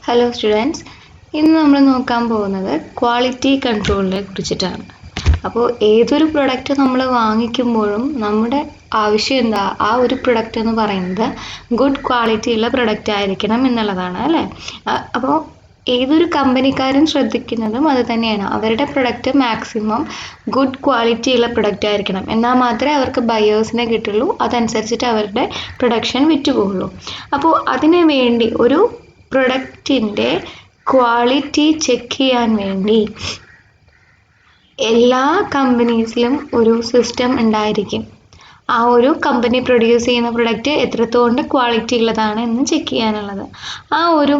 Hello students, ഇന്ന് നമ്മൾ നോക്കാൻ പോകുന്നത് ക്വാളിറ്റി കൺട്രോളിനെ കുറിച്ചിട്ടാണ്. അപ്പോൾ ഏതൊരു പ്രൊഡക്റ്റ് നമ്മൾ വാങ്ങിക്കുമ്പോഴും നമ്മുടെ ആവശ്യം എന്താ, ആ ഒരു പ്രൊഡക്റ്റ് എന്ന് പറയുന്നത് ഗുഡ് ക്വാളിറ്റി ഉള്ള പ്രൊഡക്റ്റ് ആയിരിക്കണം എന്നുള്ളതാണ് അല്ലേ. അപ്പോൾ ഏതൊരു കമ്പനിക്കാരും ശ്രദ്ധിക്കുന്നതും അത് തന്നെയാണ്. അവരുടെ പ്രൊഡക്റ്റ് മാക്സിമം ഗുഡ് ക്വാളിറ്റി ഉള്ള പ്രൊഡക്റ്റ് ആയിരിക്കണം, എന്നാൽ മാത്രമേ അവർക്ക് ബയേഴ്സിനെ കിട്ടുള്ളൂ. അതനുസരിച്ചിട്ട് അവരുടെ പ്രൊഡക്ഷൻ വിറ്റുപോകുള്ളൂ. അപ്പോൾ അതിനു വേണ്ടി ഒരു പ്രൊഡക്റ്റിൻ്റെ ക്വാളിറ്റി ചെക്ക് ചെയ്യാൻ വേണ്ടി എല്ലാ കമ്പനീസിലും ഒരു സിസ്റ്റം ഉണ്ടായിരിക്കും. ആ ഒരു കമ്പനി പ്രൊഡ്യൂസ് ചെയ്യുന്ന പ്രൊഡക്റ്റ് എത്രത്തോളം ക്വാളിറ്റി ഉള്ളതാണ് എന്ന് ചെക്ക് ചെയ്യാനുള്ളത്. ആ ഒരു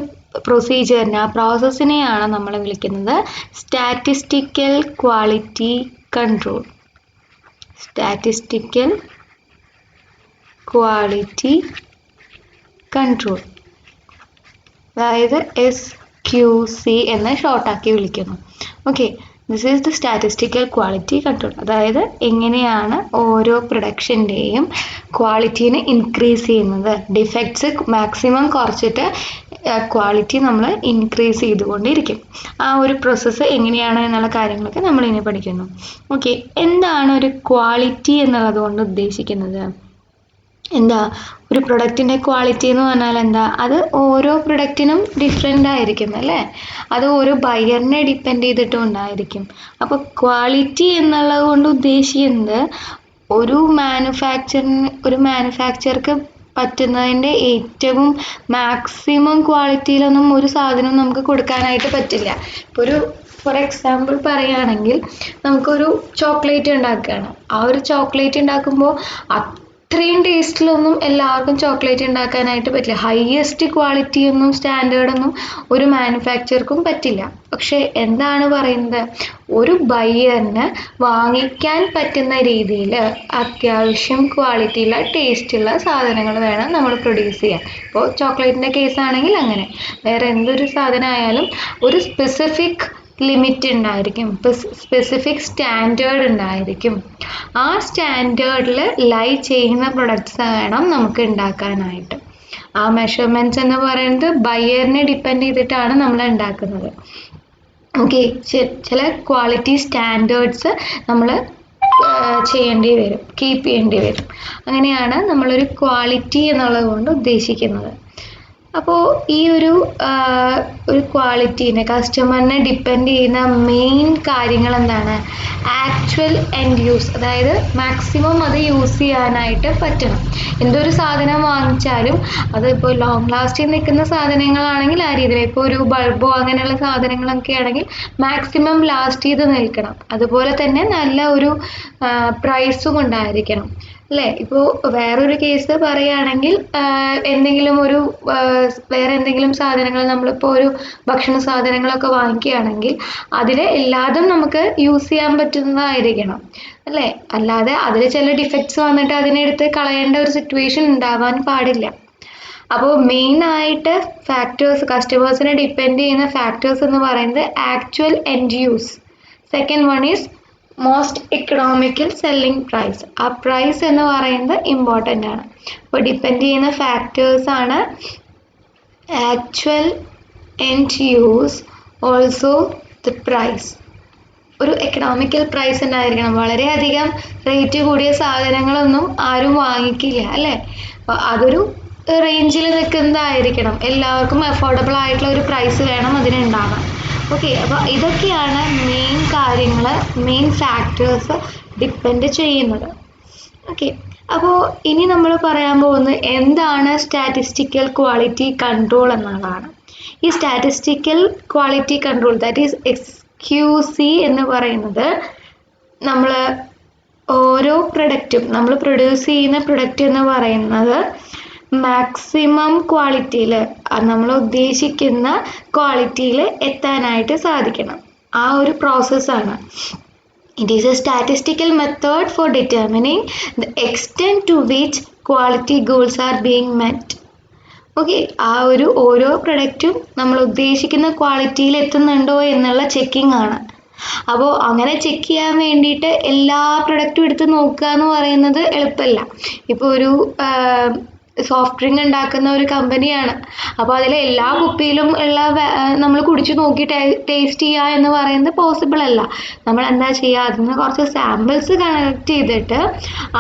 പ്രൊസീജിയറിനെ, ആ പ്രോസസ്സിനെയാണ് നമ്മൾ വിളിക്കുന്നത് statistical quality control. Statistical quality control, അതായത് SQC എന്ന് ഷോർട്ടാക്കി വിളിക്കുന്നു. Okay, this is the statistical quality control. അതായത് എങ്ങനെയാണ് ഓരോ പ്രൊഡക്ഷൻ്റെയും ക്വാളിറ്റീനെ ഇൻക്രീസ് ചെയ്യുന്നത്, ഡിഫക്ട്സ് മാക്സിമം കുറച്ചിട്ട് ക്വാളിറ്റി നമ്മൾ ഇൻക്രീസ് ചെയ്തുകൊണ്ടിരിക്കും. ആ ഒരു പ്രോസസ്സ് എങ്ങനെയാണ് എന്നുള്ള കാര്യങ്ങളൊക്കെ നമ്മൾ ഇനി പഠിക്കുന്നു. ഓക്കെ, എന്താണ് ഒരു ക്വാളിറ്റി എന്നുള്ളത് കൊണ്ട് ഉദ്ദേശിക്കുന്നത്? എന്താ ഒരു പ്രൊഡക്റ്റിൻ്റെ ക്വാളിറ്റി എന്ന് പറഞ്ഞാൽ എന്താ? അത് ഓരോ പ്രൊഡക്റ്റിനും ഡിഫറെൻ്റ് ആയിരിക്കും അല്ലേ. അത് ഓരോ ബയറിനെ ഡിപ്പെൻഡ് ചെയ്തിട്ടും ഉണ്ടായിരിക്കും. അപ്പോൾ ക്വാളിറ്റി എന്നുള്ളത് കൊണ്ട് ഉദ്ദേശിക്കുന്നത് ഒരു മാനുഫാക്ചർക്ക് പറ്റുന്നതിൻ്റെ ഏറ്റവും മാക്സിമം ക്വാളിറ്റിയിലൊന്നും ഒരു സാധനം നമുക്ക് കൊടുക്കാനായിട്ട് പറ്റില്ല. ഇപ്പോൾ ഫോർ എക്സാമ്പിൾ പറയുകയാണെങ്കിൽ, നമുക്കൊരു ചോക്ലേറ്റ് ഉണ്ടാക്കുകയാണ്. ആ ഒരു ചോക്ലേറ്റ് ഉണ്ടാക്കുമ്പോൾ അത്രയും ടേസ്റ്റിലൊന്നും എല്ലാവർക്കും ചോക്ലേറ്റ് ഉണ്ടാക്കാനായിട്ട് പറ്റില്ല. ഹയസ്റ്റ് ക്വാളിറ്റിയൊന്നും സ്റ്റാൻഡേർഡൊന്നും ഒരു മാനുഫാക്ചർക്കും പറ്റില്ല. പക്ഷെ എന്താണ് പറയുന്നത്, ഒരു ബയ്യറിന് വാങ്ങിക്കാൻ പറ്റുന്ന രീതിയിൽ അത്യാവശ്യം ക്വാളിറ്റിയുള്ള ടേസ്റ്റുള്ള സാധനങ്ങൾ വേണം നമ്മൾ പ്രൊഡ്യൂസ് ചെയ്യാൻ. ഇപ്പോൾ ചോക്ലേറ്റിൻ്റെ കേസാണെങ്കിൽ അങ്ങനെ, വേറെ എന്തൊരു സാധനമായാലും ഒരു സ്പെസിഫിക് ലിമിറ്റ് ഉണ്ടായിരിക്കും, സ്പെസിഫിക് സ്റ്റാൻഡേർഡ് ഉണ്ടായിരിക്കും. ആ സ്റ്റാൻഡേർഡിൽ ലൈ ചെയ്യുന്ന പ്രൊഡക്ട്സ് വേണം നമുക്ക് ഉണ്ടാക്കാനായിട്ട്. ആ മെഷർമെൻറ്റ്സ് എന്ന് പറയുന്നത് ബയ്യറിനെ ഡിപ്പെൻഡ് ചെയ്തിട്ടാണ് നമ്മൾ ഉണ്ടാക്കുന്നത്. ഓക്കെ, ചില ക്വാളിറ്റി സ്റ്റാൻഡേർഡ്സ് നമ്മൾ ചെയ്യേണ്ടി വരും, കീപ്പ് ചെയ്യേണ്ടി വരും. അങ്ങനെയാണ് നമ്മളൊരു ക്വാളിറ്റി എന്നുള്ളത് കൊണ്ട് ഉദ്ദേശിക്കുന്നത്. അപ്പോൾ ഈ ഒരു ക്വാളിറ്റീനെ, കസ്റ്റമറിനെ ഡിപ്പെൻഡ് ചെയ്യുന്ന മെയിൻ കാര്യങ്ങൾ എന്താണ്? ആക്ച്വൽ എൻഡ് യൂസ്, അതായത് മാക്സിമം അത് യൂസ് ചെയ്യാനായിട്ട് പറ്റണം. എന്തൊരു സാധനം വാങ്ങിച്ചാലും അതിപ്പോൾ ലോങ് ലാസ്റ്റിംഗ് നിൽക്കുന്ന സാധനങ്ങളാണെങ്കിൽ ആ രീതിയിൽ, ഇപ്പോൾ ഒരു ബൾബോ അങ്ങനെയുള്ള സാധനങ്ങളൊക്കെ ആണെങ്കിൽ മാക്സിമം ലാസ്റ്റ് ചെയ്ത് നിൽക്കണം. അതുപോലെ തന്നെ നല്ല ഒരു പ്രൈസും ഉണ്ടായിരിക്കണം അല്ലേ. ഇപ്പോൾ വേറൊരു കേസ് പറയുകയാണെങ്കിൽ, വേറെ എന്തെങ്കിലും സാധനങ്ങൾ, നമ്മളിപ്പോൾ ഒരു ഭക്ഷണ സാധനങ്ങളൊക്കെ വാങ്ങിക്കുകയാണെങ്കിൽ അതിൽ എല്ലാതും നമുക്ക് യൂസ് ചെയ്യാൻ പറ്റുന്നതായിരിക്കണം അല്ലേ. അല്ലാതെ അതിൽ ചില ഡിഫക്ട്സ് വന്നിട്ട് അതിനെടുത്ത് കളയേണ്ട ഒരു സിറ്റുവേഷൻ ഉണ്ടാവാൻ പാടില്ല. അപ്പോൾ മെയിനായിട്ട് ഫാക്ടേഴ്സ്, കസ്റ്റമേഴ്സിനെ ഡിപ്പെൻഡ് ചെയ്യുന്ന ഫാക്ടേഴ്സ് എന്ന് പറയുന്നത് actual end use. Second one is most economical selling price. ആ പ്രൈസ് എന്ന് പറയുന്നത് ഇമ്പോർട്ടൻ്റ് ആണ്. അപ്പോൾ ഡിപ്പെൻഡ് ചെയ്യുന്ന ഫാക്ടേഴ്സാണ് actual end use, also the price. ഒരു എക്കണോമിക്കൽ പ്രൈസ് ഉണ്ടായിരിക്കണം. വളരെയധികം റേറ്റ് കൂടിയ സാധനങ്ങളൊന്നും ആരും വാങ്ങിക്കില്ല അല്ലേ. അപ്പോൾ അതൊരു റേഞ്ചിൽ നിൽക്കുന്നതായിരിക്കണം. എല്ലാവർക്കും അഫോർഡബിൾ ആയിട്ടുള്ള ഒരു പ്രൈസ് വേണം അതിനുണ്ടാകാൻ. ഓക്കെ, അപ്പോൾ ഇതൊക്കെയാണ് മെയിൻ കാര്യങ്ങൾ, മെയിൻ ഫാക്ടേഴ്സ് ഡിപ്പെൻഡ് ചെയ്യുന്നത്. ഓക്കെ, അപ്പോൾ ഇനി നമ്മൾ പറയാൻ പോകുന്നത് എന്താണ് സ്റ്റാറ്റിസ്റ്റിക്കൽ ക്വാളിറ്റി കൺട്രോൾ എന്നുള്ളതാണ്. ഈ statistical quality control, that is SQC എന്ന് പറയുന്നത്, നമ്മൾ ഓരോ പ്രൊഡക്റ്റും, നമ്മൾ പ്രൊഡ്യൂസ് ചെയ്യുന്ന പ്രൊഡക്റ്റ് എന്ന് പറയുന്നത് മാക്സിമം ക്വാളിറ്റിയിൽ, നമ്മൾ ഉദ്ദേശിക്കുന്ന ക്വാളിറ്റിയിൽ എത്താനായിട്ട് സാധിക്കണം. ആ ഒരു പ്രോസസ്സാണ്. It is a statistical method for determining the extent to which quality goals are being met. Okay, ആ ഒരു ഓരോ പ്രൊഡക്റ്റും നമ്മൾ ഉദ്ദേശിക്കുന്ന ക്വാളിറ്റിയിൽ എത്തുന്നുണ്ടോ എന്നുള്ള ചെക്കിംഗ് ആണ്. അപ്പോൾ അങ്ങനെ ചെക്ക് ചെയ്യാൻ വേണ്ടിയിട്ട് എല്ലാ പ്രൊഡക്റ്റും എടുത്ത് നോക്കുക എന്ന് പറയുന്നത് എളുപ്പമല്ല. ഇപ്പോൾ ഒരു സോഫ്റ്റ് ഡ്രിങ്ക് ഉണ്ടാക്കുന്ന ഒരു കമ്പനിയാണ്. അപ്പോൾ അതിലെ എല്ലാ കുപ്പിയിലും ഉള്ള നമ്മൾ കുടിച്ചു നോക്കി ടേസ്റ്റ് ചെയ്യുക എന്ന് പറയുന്നത് പോസിബിൾ അല്ല. നമ്മൾ എന്താ ചെയ്യുക, അതിൽ നിന്ന് കുറച്ച് സാമ്പിൾസ് കളക്ട് ചെയ്തിട്ട്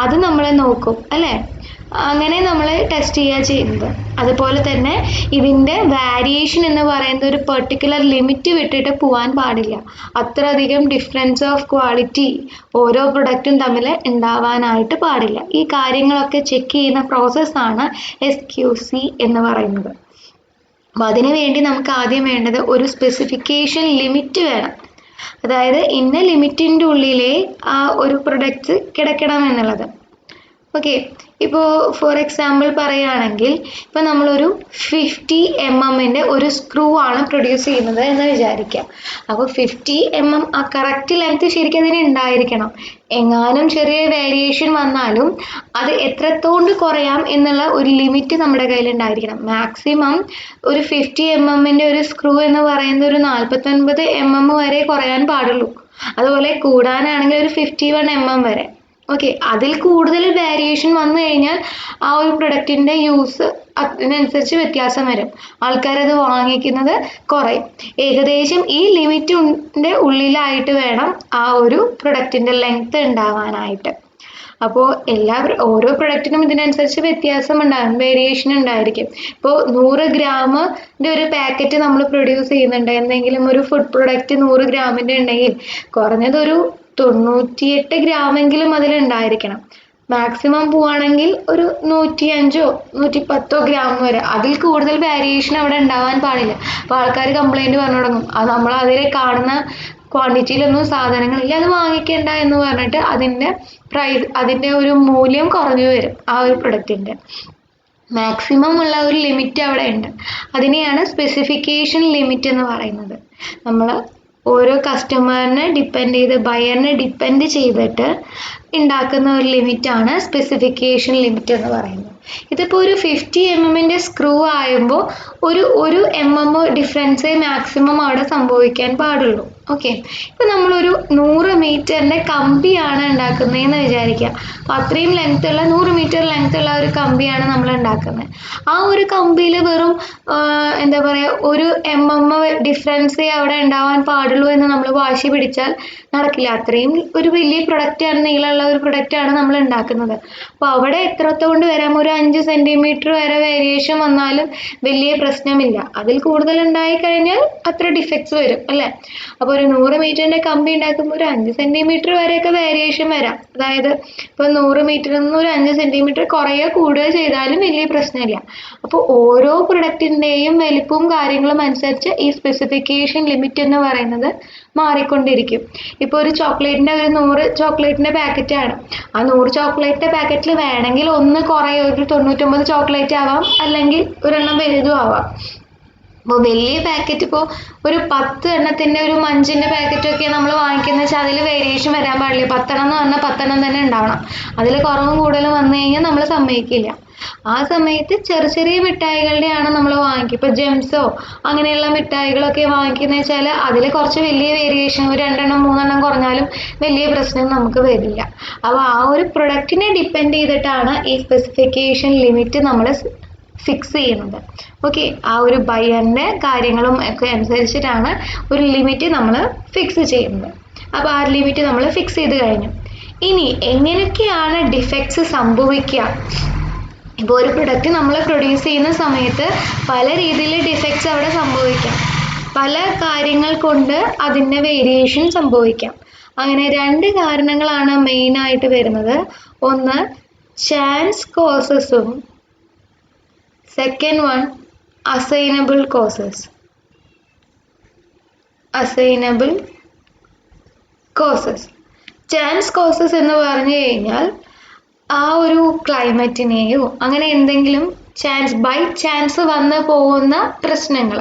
അത് നമ്മൾ നോക്കും അല്ലേ. അങ്ങനെ നമ്മൾ ടെസ്റ്റ് ചെയ്യുക ചെയ്യുന്നത്. അതുപോലെ തന്നെ ഇതിൻ്റെ വാരിയേഷൻ എന്ന് പറയുന്നത് ഒരു പെർട്ടിക്കുലർ ലിമിറ്റ് വിട്ടിട്ട് പോകാൻ പാടില്ല. അത്രയധികം ഡിഫറൻസ് ഓഫ് ക്വാളിറ്റി ഓരോ പ്രൊഡക്റ്റും തമ്മിൽ ഉണ്ടാവാനായിട്ട് പാടില്ല. ഈ കാര്യങ്ങളൊക്കെ ചെക്ക് ചെയ്യുന്ന പ്രോസസ്സാണ് SQC എന്ന് പറയുന്നത്. അപ്പോൾ അതിനു വേണ്ടി നമുക്ക് ആദ്യം വേണ്ടത് ഒരു സ്പെസിഫിക്കേഷൻ ലിമിറ്റ് വേണം. അതായത് ഇന്ന ലിമിറ്റിൻ്റെ ഉള്ളിലേ ആ ഒരു പ്രൊഡക്റ്റ് കിടക്കണം എന്നുള്ളത്. ഓക്കെ, ഇപ്പോൾ ഫോർ എക്സാമ്പിൾ പറയുകയാണെങ്കിൽ ഇപ്പോൾ നമ്മളൊരു 50 mm ഒരു സ്ക്രൂ ആണ് പ്രൊഡ്യൂസ് ചെയ്യുന്നത് എന്ന് വിചാരിക്കാം. അപ്പോൾ 50 mm ആ കറക്റ്റ് ലെങ്ത് ശരിക്കും അതിന് ഉണ്ടായിരിക്കണം. എങ്ങാനും ചെറിയ വേരിയേഷൻ വന്നാലും അത് എത്രത്തോണ്ട് കുറയാം എന്നുള്ള ഒരു ലിമിറ്റ് നമ്മുടെ കയ്യിൽ ഉണ്ടായിരിക്കണം. മാക്സിമം ഒരു 50 mm ഒരു സ്ക്രൂ എന്ന് പറയുന്നത് ഒരു 49 mm വരെ കുറയാൻ പാടുള്ളൂ. അതുപോലെ കൂടാനാണെങ്കിൽ ഒരു 51 mm വരെ. ഓക്കെ, അതിൽ കൂടുതൽ വേരിയേഷൻ വന്നു കഴിഞ്ഞാൽ ആ ഒരു പ്രൊഡക്റ്റിൻ്റെ യൂസ് അതിനനുസരിച്ച് വ്യത്യാസം വരും. ആൾക്കാരത് വാങ്ങിക്കുന്നത് കുറയും. ഏകദേശം ഈ ലിമിറ്റിൻ്റെ ഉള്ളിലായിട്ട് വേണം ആ ഒരു പ്രൊഡക്റ്റിൻ്റെ ലെങ്ത് ഉണ്ടാവാനായിട്ട്. അപ്പോൾ ഓരോ പ്രൊഡക്റ്റിനും ഇതിനനുസരിച്ച് വ്യത്യാസം ഉണ്ടാകും, വേരിയേഷൻ ഉണ്ടായിരിക്കും. ഇപ്പോൾ 100 ഗ്രാമിൻ്റെ ഒരു പാക്കറ്റ് നമ്മൾ പ്രൊഡ്യൂസ് ചെയ്യുന്നുണ്ട്, എന്തെങ്കിലും ഒരു ഫുഡ് പ്രൊഡക്റ്റ് 100 ഗ്രാമിൻ്റെ ഉണ്ടെങ്കിൽ കുറഞ്ഞതൊരു 98 ഗ്രാമെങ്കിലും അതിലുണ്ടായിരിക്കണം. മാക്സിമം പോവുകയാണെങ്കിൽ ഒരു 105 110 ഗ്രാം വരെ. അതിൽ കൂടുതൽ വേരിയേഷൻ അവിടെ ഉണ്ടാവാൻ പാടില്ല. അപ്പോൾ ആൾക്കാർ കംപ്ലൈൻറ്റ് പറഞ്ഞു തുടങ്ങും, അത് നമ്മൾ അതിൽ കാണുന്ന ക്വാണ്ടിറ്റിയിലൊന്നും സാധനങ്ങളില്ല, അത് വാങ്ങിക്കേണ്ട എന്ന് പറഞ്ഞിട്ട് അതിൻ്റെ ഒരു മൂല്യം കുറഞ്ഞു വരും ആ ഒരു പ്രൊഡക്റ്റിൻ്റെ. മാക്സിമം ഉള്ള ഒരു ലിമിറ്റ് അവിടെ ഉണ്ട്. അതിനെയാണ് സ്പെസിഫിക്കേഷൻ ലിമിറ്റ് എന്ന് പറയുന്നത്. നമ്മൾ ഓരോ കസ്റ്റമറിനെ ഡിപ്പെൻഡ് ചെയ്ത്, ബയറിനെ ഡിപ്പെൻഡ് ചെയ്തിട്ട് ഉണ്ടാക്കുന്ന ഒരു ലിമിറ്റാണ് സ്പെസിഫിക്കേഷൻ ലിമിറ്റ് എന്ന് പറയുന്നത്. ഇതിപ്പോൾ ഒരു 50 mm സ്ക്രൂ ആയുമ്പോൾ ഒരു mm ഡിഫറൻസേ മാക്സിമം അവിടെ സംഭവിക്കാൻ പാടുള്ളൂ. ഓക്കെ, ഇപ്പം നമ്മളൊരു 100 മീറ്ററിൻ്റെ കമ്പിയാണ് ഉണ്ടാക്കുന്നതെന്ന് വിചാരിക്കുക. അപ്പോൾ അത്രയും ലെങ്ത്തുള്ള 100 മീറ്റർ ലെങ്ത്തുള്ള ഒരു കമ്പിയാണ് നമ്മൾ ഉണ്ടാക്കുന്നത്. ആ ഒരു കമ്പിയിൽ വെറും എന്താ പറയുക, ഒരു mm ഡിഫറൻസേ അവിടെ ഉണ്ടാവാൻ പാടുള്ളൂ എന്ന് നമ്മൾ വാശി പിടിച്ചാൽ നടക്കില്ല. അത്രയും ഒരു വലിയ പ്രൊഡക്റ്റാണ്, നീളമുള്ള ഒരു പ്രൊഡക്റ്റാണ് നമ്മൾ ഉണ്ടാക്കുന്നത്. അപ്പോൾ അവിടെ എത്രത്തോണ്ട് വരാം, ഒരു 5 സെൻറ്റിമീറ്റർ വരെ വേരിയേഷൻ വന്നാലും വലിയ പ്രശ്നമില്ല. അതിൽ കൂടുതൽ ഉണ്ടായിക്കഴിഞ്ഞാൽ അത്ര ഡിഫക്ട്സ് വരും അല്ലേ. അപ്പോൾ ഒരു 100 മീറ്ററിൻ്റെ കമ്പി ഉണ്ടാക്കുമ്പോൾ ഒരു 5 സെൻറ്റിമീറ്റർ വരെയൊക്കെ വേരിയേഷൻ വരാം. അതായത് ഇപ്പോൾ 100 മീറ്ററിൽ നിന്ന് ഒരു 5 സെൻറ്റിമീറ്റർ കുറയുക കൂടുക ചെയ്താലും വലിയ പ്രശ്നമില്ല. അപ്പോൾ ഓരോ പ്രൊഡക്റ്റിൻ്റെയും വലിപ്പവും കാര്യങ്ങളും അനുസരിച്ച് ഈ സ്പെസിഫിക്കേഷൻ ലിമിറ്റ് എന്ന് പറയുന്നത് മാറിക്കൊണ്ടിരിക്കും. ഇപ്പോൾ ഒരു ചോക്ലേറ്റിൻ്റെ ഒരു 100 ചോക്ലേറ്റിൻ്റെ പാക്കറ്റാണ്. ആ 100 ചോക്ലേറ്റിൻ്റെ പാക്കറ്റിൽ വേണമെങ്കിൽ ഒന്ന് കുറേ ഒരു 99 ചോക്ലേറ്റ് ആവാം, അല്ലെങ്കിൽ ഒരെണ്ണം വലുതും ആവാം. അപ്പോൾ വലിയ പാക്കറ്റ് ഇപ്പോൾ ഒരു 10 എണ്ണത്തിൻ്റെ ഒരു മഞ്ചിൻ്റെ പാക്കറ്റൊക്കെ നമ്മൾ വാങ്ങിക്കുന്നത് വെച്ചാൽ അതിൽ വേരിയേഷൻ വരാൻ പാടില്ല. 10 എണ്ണം എന്ന് പറഞ്ഞാൽ 10 എണ്ണം തന്നെ ഉണ്ടാവണം. അതിൽ കുറവും കൂടുതലും വന്നു കഴിഞ്ഞാൽ നമ്മൾ സമ്മതിക്കില്ല. ആ സമയത്ത് ചെറിയ ചെറിയ മിഠായികളുടെയാണ് നമ്മൾ വാങ്ങിക്കുക. ഇപ്പോൾ ജെംസോ അങ്ങനെയുള്ള മിഠായികളൊക്കെ വാങ്ങിക്കുന്നത് വെച്ചാൽ അതിൽ കുറച്ച് വലിയ വേരിയേഷൻ, ഒരു 2 എണ്ണം 3 എണ്ണം കുറഞ്ഞാലും വലിയ പ്രശ്നം നമുക്ക് വരില്ല. അപ്പോൾ ആ ഒരു പ്രൊഡക്റ്റിനെ ഡിപ്പെൻഡ് ചെയ്തിട്ടാണ് ഈ സ്പെസിഫിക്കേഷൻ ലിമിറ്റ് നമ്മൾ ഫിക്സ് ചെയ്യുന്നത്. ഓക്കെ, ആ ഒരു ബയറിൻ്റെ കാര്യങ്ങളും ഒക്കെ അനുസരിച്ചിട്ടാണ് ഒരു ലിമിറ്റ് നമ്മൾ ഫിക്സ് ചെയ്യുന്നത്. അപ്പോൾ ആ ലിമിറ്റ് നമ്മൾ ഫിക്സ് ചെയ്ത് കഴിഞ്ഞു. ഇനി എങ്ങനെയൊക്കെയാണ് ഡിഫക്ട്സ് സംഭവിക്കുക? ഇപ്പോൾ ഒരു പ്രൊഡക്റ്റ് നമ്മൾ പ്രൊഡ്യൂസ് ചെയ്യുന്ന സമയത്ത് പല രീതിയിൽ ഡിഫക്ട്സ് അവിടെ സംഭവിക്കാം. പല കാര്യങ്ങൾ കൊണ്ട് അതിൻ്റെ വേരിയേഷൻ സംഭവിക്കാം. അങ്ങനെ 2 കാരണങ്ങളാണ് മെയിനായിട്ട് വരുന്നത്. ഒന്ന് ചാൻസ് കോസസും, second one assignable causes. Chance causes എന്ന് പറഞ്ഞു കഴിഞ്ഞാൽ ആ ഒരു ക്ലൈമറ്റിനെയോ അങ്ങനെ എന്തെങ്കിലും ബൈ ചാൻസ് വന്നു പോകുന്ന പ്രശ്നങ്ങൾ.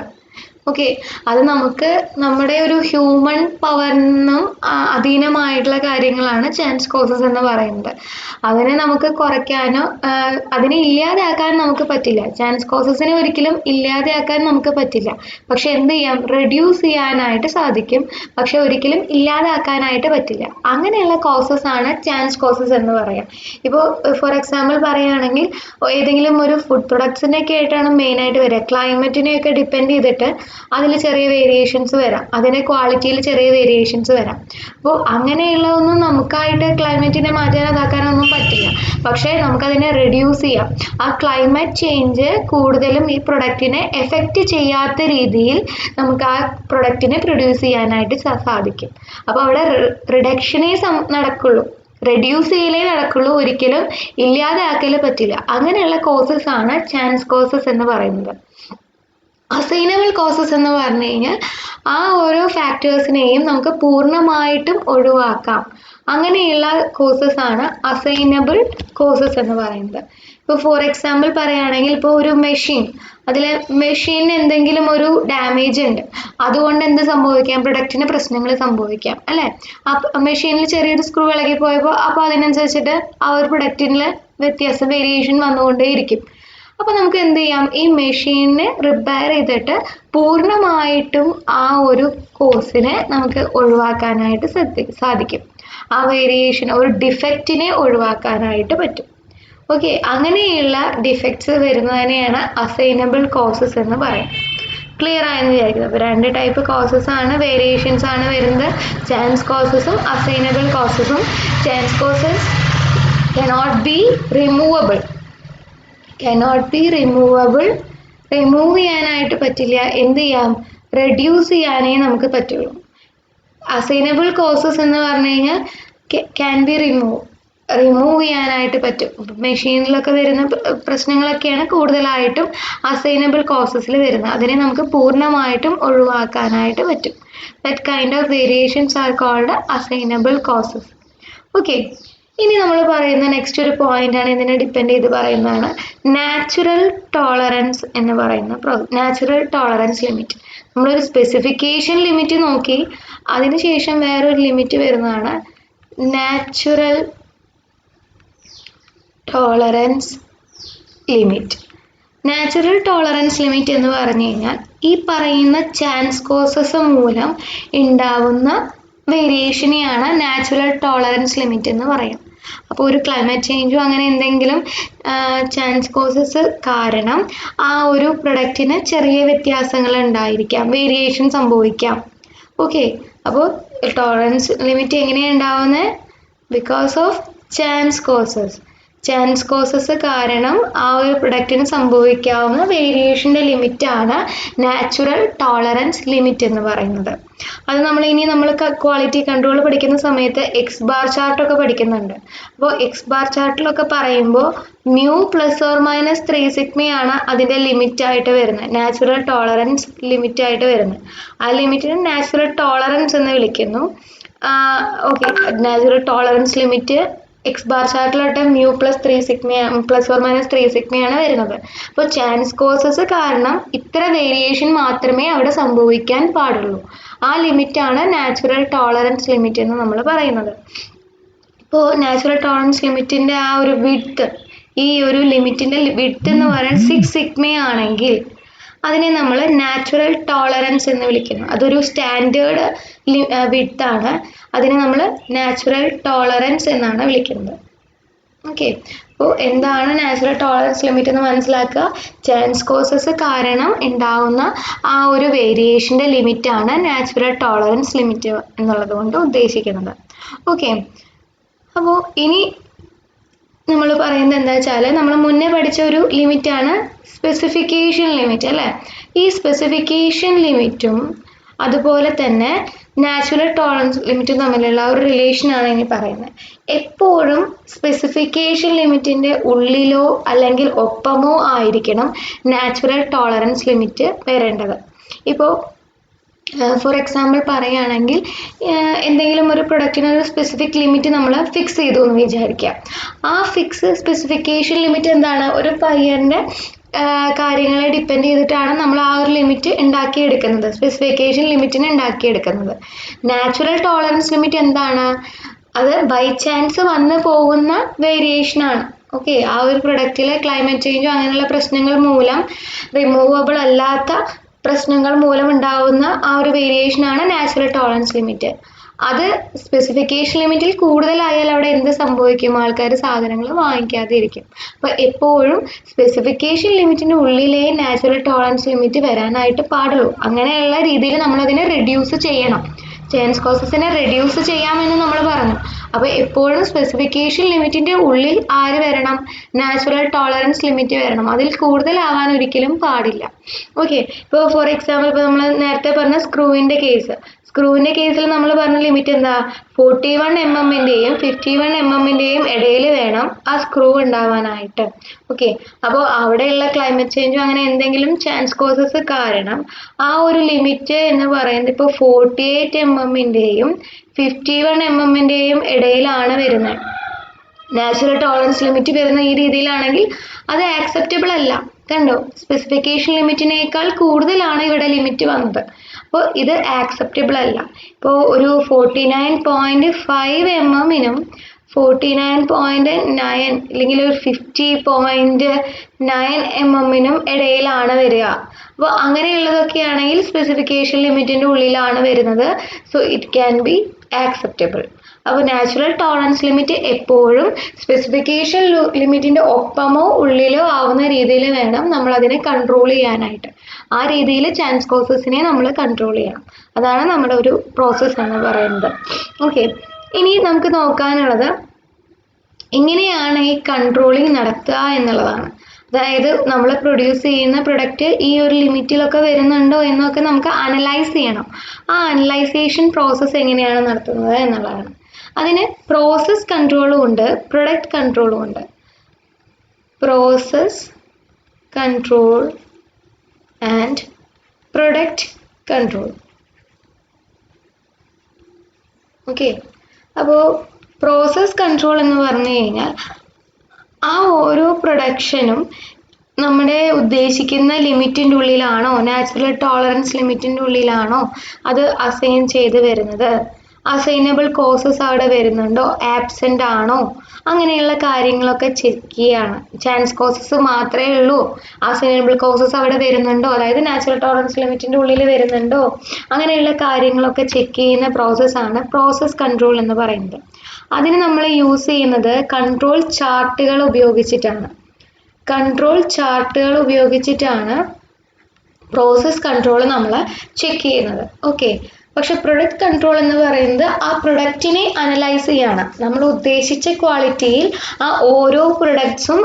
ഓക്കെ, അത് നമുക്ക് നമ്മുടെ ഒരു ഹ്യൂമൻ പവറിനും അധീനമായിട്ടുള്ള കാര്യങ്ങളാണ് ചാൻസ് കോസസ് എന്ന് പറയുന്നത്. അതിനെ നമുക്ക് കുറയ്ക്കാനോ അതിനെ ഇല്ലാതെയാക്കാൻ നമുക്ക് പറ്റില്ല. ചാൻസ് കോസസിനെ ഒരിക്കലും ഇല്ലാതെയാക്കാൻ നമുക്ക് പറ്റില്ല. പക്ഷെ എന്ത് ചെയ്യാം, റെഡ്യൂസ് ചെയ്യാനായിട്ട് സാധിക്കും, പക്ഷെ ഒരിക്കലും ഇല്ലാതാക്കാനായിട്ട് പറ്റില്ല. അങ്ങനെയുള്ള കോസസ് ആണ് ചാൻസ് കോസസ് എന്ന് പറയാം. ഇപ്പോൾ ഫോർ എക്സാമ്പിൾ പറയുകയാണെങ്കിൽ ഏതെങ്കിലും ഒരു ഫുഡ് പ്രൊഡക്ട്സിനൊക്കെ ആയിട്ടാണ് മെയിനായിട്ട് വരിക. ക്ലൈമറ്റിനെയൊക്കെ ഡിപ്പെൻഡ് ചെയ്തിട്ട് അതിൽ ചെറിയ വേരിയേഷൻസ് വരാം, അതിൻ്റെ ക്വാളിറ്റിയിൽ ചെറിയ വേരിയേഷൻസ് വരാം. അപ്പോൾ അങ്ങനെയുള്ളതൊന്നും നമുക്കായിട്ട് ക്ലൈമറ്റിനെ മാറ്റാൻ അതാക്കാനൊന്നും പറ്റില്ല. പക്ഷേ നമുക്കതിനെ റെഡ്യൂസ് ചെയ്യാം. ആ ക്ലൈമറ്റ് ചേഞ്ച് കൂടുതലും ഈ പ്രൊഡക്റ്റിനെ എഫക്റ്റ് ചെയ്യാത്ത രീതിയിൽ നമുക്ക് ആ പ്രൊഡക്റ്റിനെ പ്രൊഡ്യൂസ് ചെയ്യാനായിട്ട് സാധിക്കും. അപ്പോൾ അവിടെ റിഡക്ഷനേ നടക്കുള്ളൂ, റെഡ്യൂസ് ചെയ്യലേ നടക്കുള്ളൂ, ഒരിക്കലും ഇല്ലാതാക്കൽ പറ്റില്ല. അങ്ങനെയുള്ള കോസസ് ആണ് ചാൻസ് കോസസ് എന്ന് പറയുന്നത്. അസൈനബിൾ കോസസ് എന്ന് പറഞ്ഞു കഴിഞ്ഞാൽ ആ ഓരോ ഫാക്ടേഴ്സിനെയും നമുക്ക് പൂർണ്ണമായിട്ടും ഒഴിവാക്കാം. അങ്ങനെയുള്ള കോസസ് ആണ് അസൈനബിൾ കോസസ് എന്ന് പറയുന്നത്. ഇപ്പോൾ ഫോർ എക്സാമ്പിൾ പറയുകയാണെങ്കിൽ ഇപ്പോൾ ഒരു മെഷീൻ, അതിൽ മെഷീനിന് എന്തെങ്കിലും ഒരു ഡാമേജ് ഉണ്ട്, അതുകൊണ്ട് എന്ത് സംഭവിക്കാം, പ്രൊഡക്റ്റിന് പ്രശ്നങ്ങൾ സംഭവിക്കാം അല്ലേ. ആ മെഷീനിൽ ചെറിയൊരു സ്ക്രൂ ഇളകി പോയപ്പോൾ അപ്പോൾ അതിനനുസരിച്ചിട്ട് ആ ഒരു പ്രൊഡക്റ്റിൽ വ്യത്യാസം വേരിയേഷൻ വന്നുകൊണ്ടേയിരിക്കും. അപ്പോൾ നമുക്ക് എന്ത് ചെയ്യാം, ഈ മെഷീനെ റിപ്പയർ ചെയ്തിട്ട് പൂർണ്ണമായിട്ടും ആ ഒരു കോസിനെ നമുക്ക് ഒഴിവാക്കാനായിട്ട് സാധിക്കും. ആ വേരിയേഷൻ, ഒരു ഡിഫക്റ്റിനെ ഒഴിവാക്കാനായിട്ട് പറ്റും. ഓക്കെ, അങ്ങനെയുള്ള ഡിഫക്ട്സ് വരുന്നതിനെയാണ് അസൈനബിൾ കോസസ് എന്ന് പറയും. ക്ലിയർ ആയെന്ന് വിചാരിക്കുന്നത്. അപ്പോൾ രണ്ട് ടൈപ്പ് കോസസ് ആണ്, വേരിയേഷൻസ് ആണ് വരുന്നത്, ചാൻസ് കോസസും അസൈനബിൾ കോസസും. Chance causes cannot be removable, remove ചെയ്യാനായിട്ട് പറ്റില്ല. എന്ത് ചെയ്യാം, റെഡ്യൂസ് ചെയ്യാനേ നമുക്ക് പറ്റുള്ളൂ. അസൈനബിൾ കോസസ് എന്ന് പറഞ്ഞു കഴിഞ്ഞാൽ ക്യാൻ ബി റിമൂവ് ചെയ്യാനായിട്ട് പറ്റും. മെഷീനിലൊക്കെ വരുന്ന പ്രശ്നങ്ങളൊക്കെയാണ് കൂടുതലായിട്ടും അസൈനബിൾ കോസസിൽ വരുന്നത്. അതിനെ നമുക്ക് പൂർണ്ണമായിട്ടും ഒഴിവാക്കാനായിട്ട് പറ്റും. That kind of variations are called assignable causes. Okay, ഇനി നമ്മൾ പറയുന്ന നെക്സ്റ്റ് ഒരു പോയിന്റ് ആണ്, ഇതിനെ ഡിപ്പെൻഡ് ചെയ്ത് പറയുന്നതാണ് നാച്ചുറൽ ടോളറൻസ് എന്ന് പറയുന്ന നാച്ചുറൽ ടോളറൻസ് ലിമിറ്റ്. നമ്മളൊരു സ്പെസിഫിക്കേഷൻ ലിമിറ്റ് നോക്കി അതിനുശേഷം വേറൊരു ലിമിറ്റ് വരുന്നതാണ് natural tolerance limit. Natural tolerance limit എന്ന് പറഞ്ഞു കഴിഞ്ഞാൽ ഈ പറയുന്ന ചാൻസ് കോസസ് മൂലം ഉണ്ടാവുന്ന വേരിയേഷനെയാണ് നാച്ചുറൽ ടോളറൻസ് ലിമിറ്റ് എന്ന് പറയും. അപ്പോൾ ഒരു ക്ലൈമറ്റ് ചേഞ്ചും അങ്ങനെ എന്തെങ്കിലും ചാൻസ് കോസസ് കാരണം ആ ഒരു പ്രൊഡക്റ്റിന് ചെറിയ വ്യത്യാസങ്ങൾ ഉണ്ടായിരിക്കാം, വേരിയേഷൻ സംഭവിക്കാം. ഓക്കെ, അപ്പോൾ ടോളറൻസ് ലിമിറ്റ് എങ്ങനെയാണ് ഉണ്ടാവുന്നത്, ബിക്കോസ് ഓഫ് ചാൻസ് കോസസ് കാരണം ആ ഒരു പ്രൊഡക്റ്റിന് സംഭവിക്കാവുന്ന വേരിയേഷൻ്റെ ലിമിറ്റാണ് നാച്ചുറൽ ടോളറൻസ് ലിമിറ്റ് എന്ന് പറയുന്നത്. അത് നമ്മൾ ക്വാളിറ്റി കൺട്രോൾ പഠിക്കുന്ന സമയത്ത് എക്സ് ബാർ ചാർട്ടൊക്കെ പഠിക്കുന്നുണ്ട്. അപ്പോൾ എക്സ് ബാർ ചാർട്ടിലൊക്കെ പറയുമ്പോൾ മ്യൂ പ്ലസ് ഓർ മൈനസ് 3 സിഗ്മയാണ് അതിൻ്റെ ലിമിറ്റായിട്ട് വരുന്നത്, നാച്ചുറൽ ടോളറൻസ് ലിമിറ്റായിട്ട് വരുന്നത്. ആ ലിമിറ്റിന് നാച്ചുറൽ ടോളറൻസ് എന്ന് വിളിക്കുന്നു. Okay, natural tolerance limit X bar ചാർട്ടിലോട്ട് മ്യൂ പ്ലസ് ഓർ മൈനസ് 3 സിഗ്മയാണ് വരുന്നത്. അപ്പോൾ ചാൻസ് കോസസ് കാരണം ഇത്ര വേരിയേഷൻ മാത്രമേ അവിടെ സംഭവിക്കാൻ പാടുള്ളൂ. ആ ലിമിറ്റാണ് നാച്ചുറൽ ടോളറൻസ് ലിമിറ്റ് എന്ന് നമ്മൾ പറയുന്നത്. ഇപ്പോൾ നാച്ചുറൽ ടോളറൻസ് ലിമിറ്റിൻ്റെ ആ ഒരു വിഡ്ത്ത്, ഈ ഒരു ലിമിറ്റിൻ്റെ വിഡ്ത്ത് എന്ന് പറയുന്നത് 6 സിഗ്മയാണെങ്കിൽ അതിനെ നമ്മൾ നാച്ചുറൽ ടോളറൻസ് എന്ന് വിളിക്കുന്നു. അതൊരു സ്റ്റാൻഡേർഡ് വിഡ്ത്താണ്, അതിനെ നമ്മൾ നാച്ചുറൽ ടോളറൻസ് എന്നാണ് വിളിക്കുന്നത്. ഓക്കെ, അപ്പോൾ എന്താണ് നാച്ചുറൽ ടോളറൻസ് ലിമിറ്റ് എന്ന് മനസ്സിലാക്കുക. ചാൻസ് കോസസ് കാരണം ഉണ്ടാവുന്ന ആ ഒരു വേരിയേഷൻ്റെ ലിമിറ്റാണ് നാച്ചുറൽ ടോളറൻസ് ലിമിറ്റ് എന്നുള്ളത് കൊണ്ട് ഉദ്ദേശിക്കുന്നത്. ഓക്കെ, അപ്പോൾ ഇനി നമ്മൾ പറയുന്നത് എന്താ വെച്ചാൽ നമ്മൾ മുന്നേ പഠിച്ച ഒരു ലിമിറ്റാണ് സ്പെസിഫിക്കേഷൻ ലിമിറ്റ് അല്ലേ. ഈ സ്പെസിഫിക്കേഷൻ ലിമിറ്റും അതുപോലെ തന്നെ നാച്ചുറൽ ടോളറൻസ് ലിമിറ്റും തമ്മിലുള്ള ഒരു റിലേഷനാണ് ഇനി പറയുന്നത്. എപ്പോഴും സ്പെസിഫിക്കേഷൻ ലിമിറ്റിൻ്റെ ഉള്ളിലോ അല്ലെങ്കിൽ ഒപ്പമോ ആയിരിക്കണം നാച്ചുറൽ ടോളറൻസ് ലിമിറ്റ് വരേണ്ടത്. ഇപ്പോൾ ഫോർ എക്സാമ്പിൾ പറയുകയാണെങ്കിൽ എന്തെങ്കിലും ഒരു പ്രൊഡക്റ്റിന് ഒരു സ്പെസിഫിക് ലിമിറ്റ് നമ്മൾ ഫിക്സ് ചെയ്തു എന്ന് വിചാരിക്കുക. ആ സ്പെസിഫിക്കേഷൻ ലിമിറ്റ് എന്താണ്, ഒരു പയ്യൻ്റെ കാര്യങ്ങളെ ഡിപ്പെൻഡ് ചെയ്തിട്ടാണ് നമ്മൾ ആ ഒരു ലിമിറ്റ് ഉണ്ടാക്കിയെടുക്കുന്നത്, സ്പെസിഫിക്കേഷൻ ലിമിറ്റിനെ ഉണ്ടാക്കിയെടുക്കുന്നത്. നാച്ചുറൽ ടോളറൻസ് ലിമിറ്റ് എന്താണ്? അത് ബൈ ചാൻസ് വന്നു പോകുന്ന വേരിയേഷൻ ആണ്. ഓക്കെ, ആ ഒരു പ്രൊഡക്റ്റിലെ ക്ലൈമറ്റ് ചേഞ്ചോ അങ്ങനെയുള്ള പ്രശ്നങ്ങൾ മൂലം റിമൂവബിൾ അല്ലാത്ത പ്രശ്നങ്ങൾ മൂലം ഉണ്ടാവുന്ന ആ ഒരു വേരിയേഷൻ ആണ് നാച്ചുറൽ ടോളറൻസ് ലിമിറ്റ്. അത് സ്പെസിഫിക്കേഷൻ ലിമിറ്റിൽ കൂടുതലായാൽ അവിടെ എന്ത് സംഭവിക്കും? ആൾക്കാർ സാധനങ്ങൾ വാങ്ങിക്കാതെ ഇരിക്കും. അപ്പോൾ എപ്പോഴും സ്പെസിഫിക്കേഷൻ ലിമിറ്റിൻ്റെ ഉള്ളിലേ നാച്ചുറൽ ടോളറൻസ് ലിമിറ്റ് വരാനായിട്ട് പാടുള്ളൂ. അങ്ങനെയുള്ള രീതിയിൽ നമ്മളതിനെ റെഡ്യൂസ് ചെയ്യണം. ചാൻസ് കോസസിനെ റെഡ്യൂസ് ചെയ്യാമെന്ന് നമ്മൾ പറഞ്ഞു. അപ്പോൾ എപ്പോഴും സ്പെസിഫിക്കേഷൻ ലിമിറ്റിൻ്റെ ഉള്ളിൽ ആര് വരണം? നാച്ചുറൽ ടോളറൻസ് ലിമിറ്റ് വരണം. അതിൽ കൂടുതലാവാൻ ഒരിക്കലും പാടില്ല. ഓക്കെ, ഇപ്പോൾ ഫോർ എക്സാമ്പിൾ ഇപ്പോൾ നമ്മൾ നേരത്തെ പറഞ്ഞ സ്ക്രൂവിൻ്റെ കേസിൽ നമ്മൾ പറഞ്ഞ ലിമിറ്റ് എന്താ? 41 mm-ൻ്റെയും 51 mm-ൻ്റെയും ഇടയിൽ വേണം ആ സ്ക്രൂ ഉണ്ടാവാനായിട്ട്. ഓക്കെ, അപ്പോൾ അവിടെയുള്ള ക്ലൈമറ്റ് ചേഞ്ചോ അങ്ങനെ എന്തെങ്കിലും ചാൻസ് കോസസ് കാരണം ആ ഒരു ലിമിറ്റ് എന്ന് പറയുന്നത് ഇപ്പോൾ 48 mm-ൻ്റെയും 51 mm-ൻ്റെയും ഇടയിലാണ് വരുന്നത്. നാച്ചുറൽ ടോളറൻസ് ലിമിറ്റ് വരുന്ന ഈ രീതിയിലാണെങ്കിൽ അത് ആക്സെപ്റ്റബിൾ അല്ല. കണ്ടോ, സ്പെസിഫിക്കേഷൻ ലിമിറ്റിനേക്കാൾ കൂടുതലാണ് ഇവിടെ ലിമിറ്റ് വന്നത്. അപ്പോൾ ഇത് ആക്സെപ്റ്റബിൾ അല്ല. ഇപ്പോൾ ഒരു 49.5 mm-നും 49.9 അല്ലെങ്കിൽ ഒരു 50.9 mm-നും ഇടയിലാണ് വരിക. അപ്പോൾ അങ്ങനെയുള്ളതൊക്കെ ആണെങ്കിൽ സ്പെസിഫിക്കേഷൻ ലിമിറ്റിൻ്റെ ഉള്ളിലാണ് വരുന്നത്. So it can be acceptable. അപ്പോൾ നാച്ചുറൽ ടോളറൻസ് ലിമിറ്റ് എപ്പോഴും സ്പെസിഫിക്കേഷൻ ലിമിറ്റിൻ്റെ ഒപ്പമോ ഉള്ളിലോ ആവുന്ന രീതിയിൽ വേണം നമ്മൾ അതിനെ കൺട്രോൾ ചെയ്യാനായിട്ട്. ആ രീതിയിൽ ചാൻസ് കോസസിനെ നമ്മൾ കൺട്രോൾ ചെയ്യണം. അതാണ് നമ്മുടെ ഒരു പ്രോസസ്സ് എന്ന് പറയുന്നത്. ഓക്കെ, ഇനി നമുക്ക് നോക്കാനുള്ളത് എങ്ങനെയാണ് ഈ കൺട്രോളിങ് നടത്തുക എന്നുള്ളതാണ്. അതായത് നമ്മൾ പ്രൊഡ്യൂസ് ചെയ്യുന്ന പ്രൊഡക്റ്റ് ഈ ഒരു ലിമിറ്റിലൊക്കെ വരുന്നുണ്ടോ എന്നൊക്കെ നമുക്ക് അനലൈസ് ചെയ്യണം. ആ അനലൈസേഷൻ പ്രോസസ്സ് എങ്ങനെയാണ് നടത്തുന്നത് എന്നുള്ളതാണ്. അതിന് പ്രോസസ് കൺട്രോളും ഉണ്ട്, പ്രൊഡക്റ്റ് കൺട്രോളും ഉണ്ട്. Process control and product control. Okay, അപ്പോൾ പ്രോസസ് കൺട്രോൾ എന്ന് പറഞ്ഞു കഴിഞ്ഞാൽ ആ ഓരോ പ്രൊഡക്ഷനും നമ്മുടെ ഉദ്ദേശിക്കുന്ന ലിമിറ്റിൻ്റെ ഉള്ളിലാണോ, നാച്ചുറൽ ടോളറൻസ് ലിമിറ്റിൻ്റെ ഉള്ളിലാണോ അത് അസൈൻ ചെയ്ത് വരുന്നത്, അസൈനബിൾ കോസസ് അവിടെ വരുന്നുണ്ടോ, ആബ്സെൻ്റ് ആണോ, അങ്ങനെയുള്ള കാര്യങ്ങളൊക്കെ ചെക്ക് ചെയ്യാണ്. ചാൻസ് കോസസ് മാത്രമേ ഉള്ളൂ, അസൈനബിൾ കോസസ് അവിടെ വരുന്നുണ്ടോ, അതായത് നാച്ചുറൽ ടോളറൻസ് ലിമിറ്റിൻ്റെ ഉള്ളിൽ വരുന്നുണ്ടോ, അങ്ങനെയുള്ള കാര്യങ്ങളൊക്കെ ചെക്ക് ചെയ്യുന്ന പ്രോസസ്സാണ് പ്രോസസ് കൺട്രോൾ എന്ന് പറയുന്നത്. അതിന് നമ്മൾ യൂസ് ചെയ്യുന്നത് കൺട്രോൾ ചാർട്ടുകൾ ഉപയോഗിച്ചിട്ടാണ്. പ്രോസസ് കൺട്രോൾ നമ്മൾ ചെക്ക് ചെയ്യുന്നത്. ഓക്കെ, പക്ഷെ പ്രൊഡക്റ്റ് കൺട്രോൾ എന്ന് പറയുന്നത് ആ പ്രൊഡക്റ്റിനെ അനലൈസ് ചെയ്യാണ്. നമ്മൾ ഉദ്ദേശിച്ച ക്വാളിറ്റിയിൽ ആ ഓരോ പ്രൊഡക്ട്സും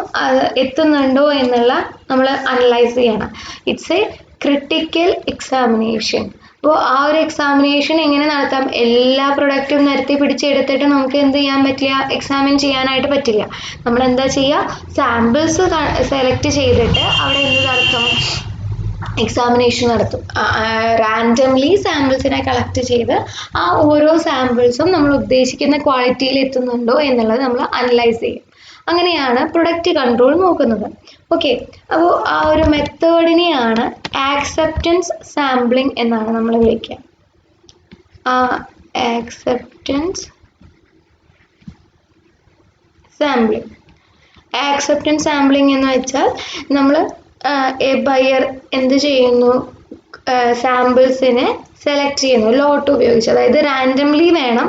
എത്തുന്നുണ്ടോ എന്നുള്ള നമ്മൾ അനലൈസ് ചെയ്യണം. It's A critical examination. അപ്പോൾ ആ ഒരു എക്സാമിനേഷൻ എങ്ങനെ നടത്താം? എല്ലാ പ്രൊഡക്റ്റും നിരത്തി പിടിച്ചെടുത്തിട്ട് നമുക്ക് എന്ത് ചെയ്യാൻ പറ്റില്ല? എക്സാമിൻ ചെയ്യാനായിട്ട് പറ്റില്ല. നമ്മൾ എന്താ ചെയ്യുക? സാമ്പിൾസ് സെലക്ട് ചെയ്തിട്ട് അവിടെ എന്ത് നടത്തും? എക്സാമിനേഷൻ നടത്തും. റാൻഡംലി സാമ്പിൾസിനെ കളക്ട് ചെയ്ത് ആ ഓരോ സാമ്പിൾസും നമ്മൾ ഉദ്ദേശിക്കുന്ന ക്വാളിറ്റിയിൽ എത്തുന്നുണ്ടോ എന്നുള്ളത് നമ്മൾ അനലൈസ് ചെയ്യും. അങ്ങനെയാണ് പ്രൊഡക്റ്റ് കൺട്രോൾ നോക്കുന്നത്. ഓക്കെ, അപ്പോൾ ആ ഒരു മെത്തേഡിനെയാണ് ആക്സെപ്റ്റൻസ് സാമ്പിളിംഗ് എന്നാണ് നമ്മൾ വിളിക്കുക. ആക്സെപ്റ്റൻസ് സാമ്പിളിംഗ് എന്ന് വെച്ചാൽ നമ്മൾ ബയർ എന്ത് ചെയ്യുന്നു? സാമ്പിൾസിനെ സെലക്ട് ചെയ്യുന്നു ലോട്ട് ഉപയോഗിച്ച്. അതായത് റാൻഡംലി വേണം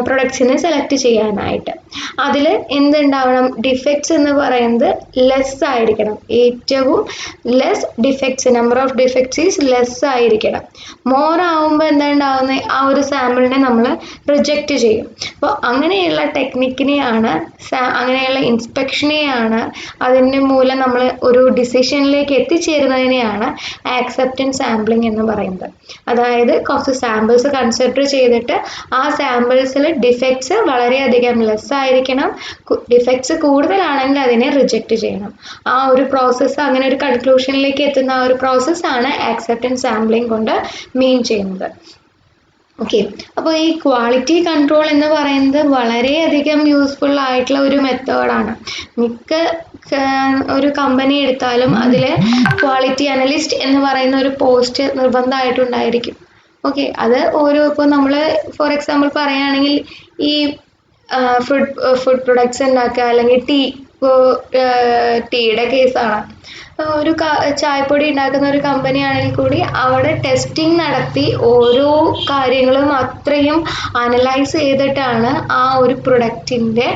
പ്രൊഡക്ട്സിനെ സെലക്ട് ചെയ്യാനായിട്ട്. അതിൽ എന്തുണ്ടാവണം? ഡിഫക്ട്സ് എന്ന് പറയുന്നത് ലെസ് ആയിരിക്കണം. ഏറ്റവും less defects, number of defects is less ആയിരിക്കണം. മോർ ആവുമ്പോൾ എന്താ ഉണ്ടാവുന്നത്? ആ ഒരു സാമ്പിളിനെ നമ്മൾ റിജക്റ്റ് ചെയ്യും. അപ്പോൾ അങ്ങനെയുള്ള ടെക്നിക്കിനെയാണ്, അങ്ങനെയുള്ള ഇൻസ്പെക്ഷനെയാണ്, അതിൻ്റെ മൂലം നമ്മൾ ഒരു ഡിസിഷനിലേക്ക് എത്തിച്ചേരുന്നതിനെയാണ് ആക്സെപ്റ്റൻസ് സാമ്പിളിംഗ് എന്ന് പറയുന്നത്. അതായത് കുറച്ച് സാമ്പിൾസ് കൺസിഡർ ചെയ്തിട്ട് ആ സാമ്പിൾസിൽ ഡിഫക്ട്സ് വളരെയധികം ലെസ് ആയിരിക്കണം. ഡിഫക്ട്സ് കൂടുതലാണെങ്കിൽ അതിനെ റിജക്റ്റ് ചെയ്യണം. ആ ഒരു പ്രോസസ്സ്, അങ്ങനെ ഒരു കൺക്ലൂഷനിലേക്ക് എത്തുന്ന ആ ഒരു പ്രോസസ്സാണ് ആക്സെപ്റ്റൻസ് സാമ്പിളിംഗ് കൊണ്ട് മീൻ ചെയ്യുന്നത്. ഓക്കെ, അപ്പോൾ ഈ ക്വാളിറ്റി കൺട്രോൾ എന്ന് പറയുന്നത് വളരെയധികം യൂസ്ഫുൾ ആയിട്ടുള്ള ഒരു മെത്തേഡാണ്. മിക്ക ഒരു കമ്പനി എടുത്താലും അതിൽ ക്വാളിറ്റി അനലിസ്റ്റ് എന്ന് പറയുന്ന ഒരു പോസ്റ്റ് നിർബന്ധമായിട്ടുണ്ടായിരിക്കും. ഓക്കെ, അത് ഓരോ ഇപ്പോൾ നമ്മൾ ഫോർ എക്സാമ്പിൾ പറയുകയാണെങ്കിൽ ഈ ഫുഡ് പ്രൊഡക്ട്സ് ഉണ്ടാക്കുക അല്ലെങ്കിൽ ടീയുടെ കേസാണ്. ഒരു ചായപ്പൊടി ഉണ്ടാക്കുന്ന ഒരു കമ്പനി ആണെങ്കിൽ കൂടി അവിടെ ടെസ്റ്റിംഗ് നടത്തി ഓരോ കാര്യങ്ങളും അത്രയും അനലൈസ് ചെയ്തിട്ടാണ് ആ ഒരു പ്രൊഡക്റ്റിൻ്റെ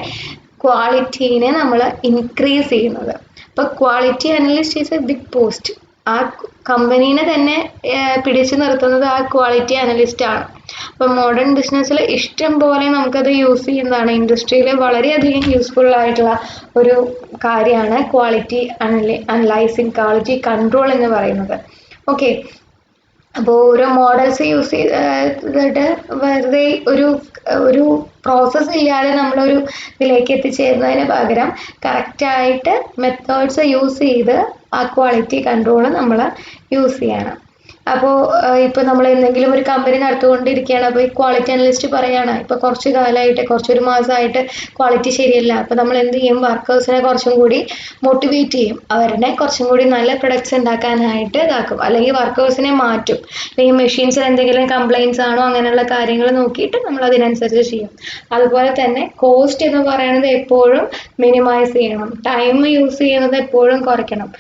ക്വാളിറ്റീനെ നമ്മൾ ഇൻക്രീസ് ചെയ്യുന്നത്. അപ്പോൾ quality analyst is a big post. ആ കമ്പനീനെ തന്നെ പിടിച്ചു നിർത്തുന്നത് ആ ക്വാളിറ്റി അനലിസ്റ്റ് ആണ്. അപ്പോൾ മോഡേൺ ബിസിനസ്സിൽ ഇഷ്ടം പോലെ നമുക്കത് യൂസ് ചെയ്യുന്നതാണ്. ഇൻഡസ്ട്രിയിൽ വളരെയധികം യൂസ്ഫുൾ ആയിട്ടുള്ള ഒരു കാര്യമാണ് ക്വാളിറ്റി അനലൈസിങ്, ക്വാളിറ്റി കൺട്രോൾ എന്ന് പറയുന്നത്. ഓക്കെ, അപ്പോൾ ഓരോ മോഡൽസ് യൂസ് ചെയ്തിട്ട് വെറുതെ ഒരു പ്രോസസ്സ് ഇല്ലാതെ നമ്മളൊരു ഇതിലേക്ക് എത്തിച്ചേരുന്നതിന് പകരം കറക്റ്റായിട്ട് മെത്തേഡ്സ് യൂസ് ചെയ്ത് ആ ക്വാളിറ്റി കൺട്രോൾ നമ്മൾ യൂസ് ചെയ്യണം. അപ്പോൾ ഇപ്പോൾ നമ്മൾ എന്തെങ്കിലും ഒരു കമ്പനി നടത്തുകൊണ്ടിരിക്കുകയാണ്. അപ്പോൾ ഈ ക്വാളിറ്റി അനലിസ്റ്റ് പറയുകയാണ് ഇപ്പോൾ കുറച്ച് കാലമായിട്ട് കുറച്ചൊരു മാസമായിട്ട് ക്വാളിറ്റി ശരിയല്ല. അപ്പോൾ നമ്മൾ എന്ത് ചെയ്യും, വർക്കേഴ്സിനെ കുറച്ചും കൂടി മോട്ടിവേറ്റ് ചെയ്യും, അവരുടെ കുറച്ചും കൂടി നല്ല പ്രൊഡക്ട്സ് ഉണ്ടാക്കാനായിട്ട് ഇതാക്കും, അല്ലെങ്കിൽ വർക്കേഴ്സിനെ മാറ്റും, അല്ലെങ്കിൽ മെഷീൻസിൽ എന്തെങ്കിലും കംപ്ലയിൻസ് ആണോ അങ്ങനെയുള്ള കാര്യങ്ങൾ നോക്കിയിട്ട് നമ്മൾ അതിനനുസരിച്ച് ചെയ്യും. അതുപോലെ തന്നെ കോസ്റ്റ് എന്ന് പറയുന്നത് എപ്പോഴും മിനിമൈസ് ചെയ്യണം, ടൈം യൂസ് ചെയ്യുന്നത് എപ്പോഴും കുറയ്ക്കണം.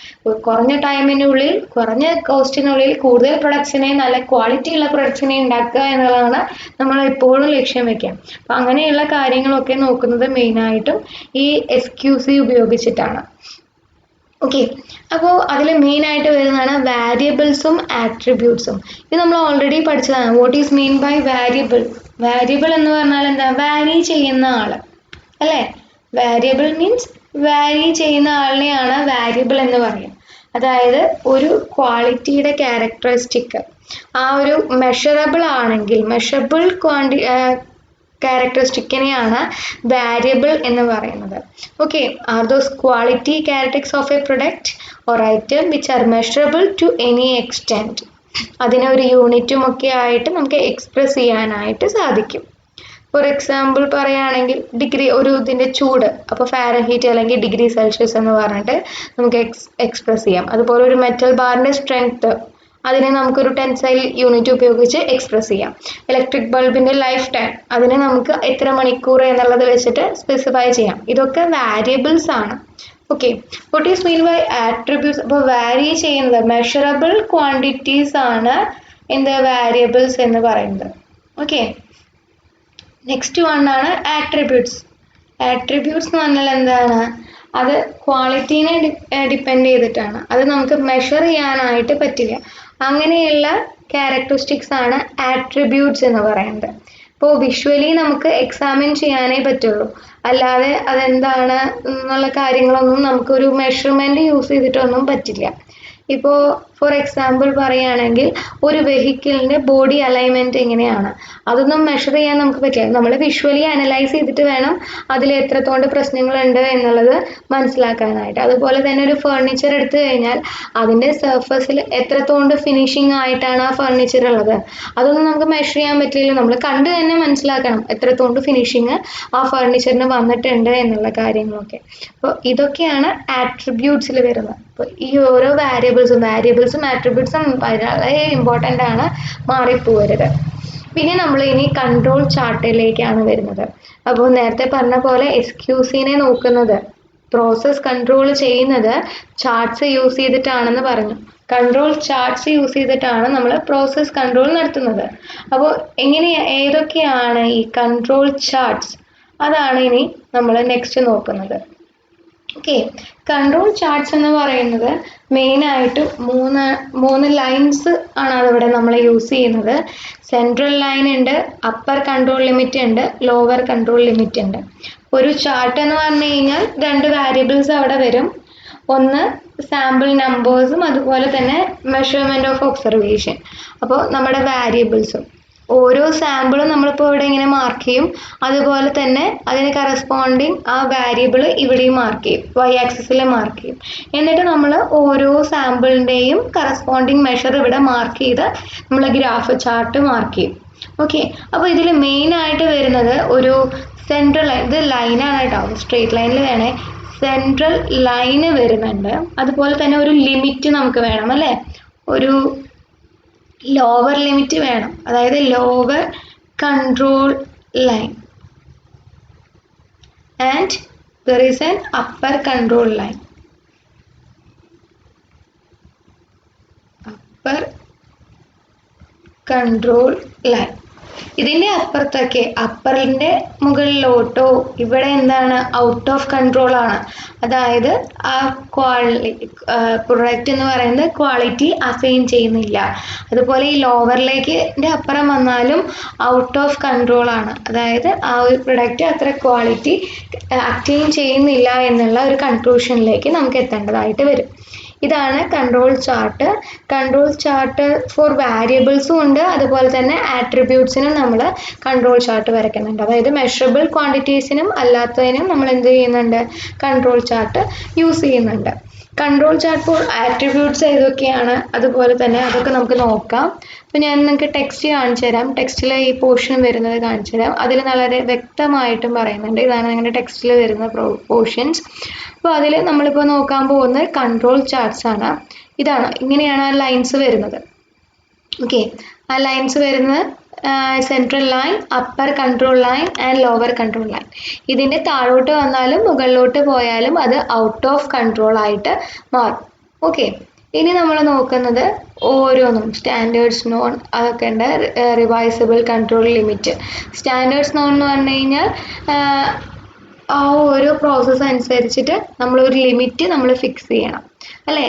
കുറഞ്ഞ ടൈമിനുള്ളിൽ കുറഞ്ഞ കോസ്റ്റിനുള്ളിൽ കൂടുതൽ പ്രൊഡക്ട്സിനെ, നല്ല ക്വാളിറ്റി ഉള്ള പ്രൊഡക്ട്സിനെ ഉണ്ടാക്കുക എന്നുള്ളതാണ് നമ്മൾ എപ്പോഴും ലക്ഷ്യം വെക്കുക. അപ്പം അങ്ങനെയുള്ള കാര്യങ്ങളൊക്കെ നോക്കുന്നത് മെയിനായിട്ടും ഈ SQC ഉപയോഗിച്ചിട്ടാണ്. ഓക്കെ, അപ്പോൾ അതിൽ മെയിനായിട്ട് വരുന്നതാണ് വാരിയബിൾസും ആട്രിബ്യൂട്ട്സും. ഇത് നമ്മൾ ഓൾറെഡി പഠിച്ചതാണ്. What is mean by variable? Variable എന്ന് പറഞ്ഞാൽ എന്താ? വാരി ചെയ്യുന്ന ആൾ അല്ലേ? വാരിയബിൾ മീൻസ് വാരി ചെയ്യുന്ന ആളിനെയാണ് വാരിയബിൾ എന്ന് പറയുക. അതായത് ഒരു ക്വാളിറ്റിയുടെ ക്യാരക്ടറിസ്റ്റിക് ആ ഒരു മെഷറബിൾ ആണെങ്കിൽ, മെഷറബിൾ ക്യാരക്ടറിസ്റ്റിക്കിനെയാണ് വാരിയബിൾ എന്ന് പറയുന്നത്. Okay, are those quality characteristics of a product or item which are measurable to any extent. അതിനെ ഒരു യൂണിറ്റും ഒക്കെ ആയിട്ട് നമുക്ക് എക്സ്പ്രസ് ചെയ്യാനായിട്ട് സാധിക്കും. ഫോർ എക്സാമ്പിൾ പറയുകയാണെങ്കിൽ ഒരു ഇതിൻ്റെ ചൂട്, അപ്പോൾ ഫാരൻഹീറ്റ് അല്ലെങ്കിൽ ഡിഗ്രി സെൽഷ്യസ് എന്ന് പറഞ്ഞിട്ട് നമുക്ക് എക്സ്പ്രസ് ചെയ്യാം. അതുപോലെ ഒരു മെറ്റൽ ബാറിൻ്റെ സ്ട്രെങ്ത്, അതിനെ നമുക്കൊരു ടെൻസൈൽ യൂണിറ്റ് ഉപയോഗിച്ച് എക്സ്പ്രസ് ചെയ്യാം. ഇലക്ട്രിക് ബൾബിൻ്റെ ലൈഫ് ടൈം, അതിനെ നമുക്ക് എത്ര മണിക്കൂർ എന്നുള്ളത് വെച്ചിട്ട് സ്പെസിഫൈ ചെയ്യാം. ഇതൊക്കെ വാരിയബിൾസ് ആണ്. Okay, what is mean by attributes? അപ്പോൾ വാരി ചെയ്യുന്നത് മെഷറബിൾ ക്വാണ്ടിറ്റീസ് ആണ് എന്ത് വാരിയബിൾസ് എന്ന് പറയുന്നത്. ഓക്കെ, നെക്സ്റ്റ് വണ്ണാണ് ആട്രിബ്യൂട്ട്സ്. ആട്രിബ്യൂട്ട്സ് എന്ന് പറഞ്ഞാൽ എന്താണ്? അത് ക്വാളിറ്റീനെ ഡിപ്പെൻഡ് ചെയ്തിട്ടാണ്. അത് നമുക്ക് മെഷർ ചെയ്യാനായിട്ട് പറ്റില്ല. അങ്ങനെയുള്ള ക്യാരക്ടറിസ്റ്റിക്സ് ആണ് ആട്രിബ്യൂട്ട്സ് എന്ന് പറയുന്നത്. ഇപ്പോൾ വിഷ്വലി നമുക്ക് എക്സാമിൻ ചെയ്യാനേ പറ്റുള്ളൂ, അല്ലാതെ അതെന്താണ് എന്നുള്ള കാര്യങ്ങളൊന്നും നമുക്കൊരു മെഷർമെൻറ്റ് യൂസ് ചെയ്തിട്ടൊന്നും പറ്റില്ല. ഇപ്പോൾ ഫോർ എക്സാമ്പിൾ പറയുകയാണെങ്കിൽ ഒരു വെഹിക്കിളിൻ്റെ ബോഡി അലൈൻമെൻറ്റ് എങ്ങനെയാണ്, അതൊന്നും മെഷർ ചെയ്യാൻ നമുക്ക് പറ്റില്ല. നമ്മൾ വിഷ്വലി അനലൈസ് ചെയ്തിട്ട് വേണം അതിൽ എത്രത്തോണ്ട് പ്രശ്നങ്ങളുണ്ട് എന്നുള്ളത് മനസ്സിലാക്കാനായിട്ട്. അതുപോലെ തന്നെ ഒരു ഫർണിച്ചർ എടുത്തു കഴിഞ്ഞാൽ അതിൻ്റെ സർഫസിൽ എത്രത്തോണ്ട് ഫിനിഷിംഗ് ആയിട്ടാണ് ആ ഫർണിച്ചർ ഉള്ളത്, അതൊന്നും നമുക്ക് മെഷർ ചെയ്യാൻ പറ്റില്ല. നമ്മൾ കണ്ട് തന്നെ മനസ്സിലാക്കണം എത്രത്തോണ്ട് ഫിനിഷിങ് ആ ഫർണിച്ചറിന് വന്നിട്ടുണ്ട് എന്നുള്ള കാര്യങ്ങളൊക്കെ. അപ്പോൾ ഇതൊക്കെയാണ് ആട്രിബ്യൂട്ട്സിൽ വരുന്നത്. അപ്പോൾ ഈ ഓരോ വാരിയബിൾസും ആട്രിബ്യൂട്ട്സും വളരെ ഇമ്പോർട്ടൻ്റ് ആണ്, മാറിപ്പോകരുത്. പിന്നെ നമ്മൾ ഇനി കൺട്രോൾ ചാർട്ടിലേക്കാണ് വരുന്നത്. അപ്പോൾ നേരത്തെ പറഞ്ഞ പോലെ SQCനെ നോക്കുന്നത്, പ്രോസസ് കൺട്രോൾ ചെയ്യുന്നത് ചാർട്ട്സ് യൂസ് ചെയ്തിട്ടാണെന്ന് പറഞ്ഞു. കൺട്രോൾ ചാർട്ട്സ് യൂസ് ചെയ്തിട്ടാണ് നമ്മൾ പ്രോസസ് കൺട്രോൾ നടത്തുന്നത്. അപ്പോൾ ഏതൊക്കെയാണ് ഈ കൺട്രോൾ ചാർട്ട്സ്? അതാണ് ഇനി നമ്മൾ നെക്സ്റ്റ് നോക്കുന്നത്. ഓക്കെ, കൺട്രോൾ ചാർട്ട്സ് എന്ന് പറയുന്നത് മെയിനായിട്ട് മൂന്ന് ലൈൻസ് ആണ് അതിവിടെ നമ്മൾ യൂസ് ചെയ്യുന്നത്. സെൻട്രൽ ലൈൻ ഉണ്ട്, അപ്പർ കൺട്രോൾ ലിമിറ്റ് ഉണ്ട്, ലോവർ കൺട്രോൾ ലിമിറ്റ് ഉണ്ട്. ഒരു ചാർട്ട് എന്ന് പറഞ്ഞു കഴിഞ്ഞാൽ 2 വാരിയബിൾസ് അവിടെ വരും. ഒന്ന് സാമ്പിൾ നമ്പേഴ്സും അതുപോലെ തന്നെ മെഷർമെൻറ്റ് ഓഫ് ഒബ്സർവേഷൻ. അപ്പോൾ നമ്മുടെ വാരിയബിൾസും ഓരോ സാമ്പിളും നമ്മളിപ്പോൾ ഇവിടെ ഇങ്ങനെ മാർക്ക് ചെയ്യും, അതുപോലെ തന്നെ അതിന് കറസ്പോണ്ടിങ് ആ വാരിയബിൾ ഇവിടെയും മാർക്ക് ചെയ്യും, Y ആക്സിസിൽ മാർക്ക് ചെയ്യും. എന്നിട്ട് നമ്മൾ ഓരോ സാമ്പിളിൻ്റെയും കറസ്പോണ്ടിങ് മെഷർ ഇവിടെ മാർക്ക് ചെയ്ത് നമ്മൾ ഗ്രാഫ് ചാർട്ട് മാർക്ക് ചെയ്യും. ഓക്കെ, അപ്പോൾ ഇതിൽ മെയിനായിട്ട് വരുന്നത് ഒരു സെൻട്രൽ ലൈൻ, ഇത് ലൈനാണ് കേട്ടോ, സ്ട്രെയിറ്റ് ലൈനിൽ വേണേ സെൻട്രൽ ലൈന് വരുന്നുണ്ട്, അതുപോലെ തന്നെ ഒരു ലിമിറ്റ് നമുക്ക് വേണം അല്ലേ, ഒരു ലോവർ ലിമിറ്റ് വേണം, അതായത് lower control line and there is an upper control line. Upper control line. ഇതിൻ്റെ അപ്പുറത്തൊക്കെ അപ്പറിൻ്റെ മുകളിലോട്ടോ ഇവിടെ എന്താണ് ഔട്ട് ഓഫ് കൺട്രോൾ ആണ്, അതായത് ആ പ്രൊഡക്റ്റ് എന്ന് പറയുന്നത് ക്വാളിറ്റി അസൈൻ ചെയ്യുന്നില്ല. അതുപോലെ ഈ ലോവറിലേക്കിൻ്റെ അപ്പുറം വന്നാലും ഔട്ട് ഓഫ് കൺട്രോൾ ആണ്, അതായത് ആ ഒരു പ്രൊഡക്റ്റ് അത്ര ക്വാളിറ്റി അറ്റൈൻ ചെയ്യുന്നില്ല എന്നുള്ള ഒരു കൺക്ലൂഷനിലേക്ക് നമുക്ക് എത്തേണ്ടതായിട്ട് വരും. ഇതാണ് control chart. Control chart for വാരിയബിൾസും ഉണ്ട്, അതുപോലെ തന്നെ ആട്രിബ്യൂട്ട്സിനും നമ്മൾ കൺട്രോൾ ചാർട്ട് വരയ്ക്കുന്നുണ്ട്. അതായത് മെഷറബിൾ ക്വാണ്ടിറ്റീസിനും അല്ലാത്തതിനും നമ്മൾ എന്ത് ചെയ്യുന്നുണ്ട്, കൺട്രോൾ ചാർട്ട് യൂസ് ചെയ്യുന്നുണ്ട്. കൺട്രോൾ ചാർട്ട് ഫോർ ആട്രിബ്യൂട്ട്സ് ഏതൊക്കെയാണ്, അതുപോലെ തന്നെ അതൊക്കെ നമുക്ക് നോക്കാം. അപ്പോൾ ഞാൻ നിങ്ങൾക്ക് ടെക്സ്റ്റ് കാണിച്ചു തരാം, ടെക്സ്റ്റിൽ ഈ പോർഷൻ വരുന്നത് കാണിച്ചു തരാം. അതിൽ വളരെ വ്യക്തമായിട്ടും പറയുന്നുണ്ട്, ഇതാണ് നിങ്ങളുടെ ടെക്സ്റ്റിൽ വരുന്ന പോർഷൻസ്. അപ്പോൾ അതിൽ നമ്മളിപ്പോൾ നോക്കാൻ പോകുന്നത് കൺട്രോൾ ചാർട്ട്സ് ആണ്. ഇതാണ്, ഇങ്ങനെയാണ് ആ ലൈൻസ് വരുന്നത്. ഓക്കെ, ആ ലൈൻസ് വരുന്നത് central line, upper control line and lower control line. ഇതിൻ്റെ താഴോട്ട് വന്നാലും മുകളിലോട്ട് പോയാലും അത് ഔട്ട് ഓഫ് കൺട്രോൾ ആയിട്ട് മാറും. ഓക്കെ, ഇനി നമ്മൾ നോക്കുന്നത് ഓരോന്നും സ്റ്റാൻഡേർഡ്സ് നോൺ അതൊക്കെ ഉണ്ട്. റിവൈസബിൾ കൺട്രോൾ ലിമിറ്റ്. സ്റ്റാൻഡേർഡ്സ് നോൺ എന്ന് പറഞ്ഞു കഴിഞ്ഞാൽ ആ ഓരോ പ്രോസസ്സ് അനുസരിച്ചിട്ട് നമ്മളൊരു ലിമിറ്റ് നമ്മൾ ഫിക്സ് ചെയ്യണം അല്ലേ.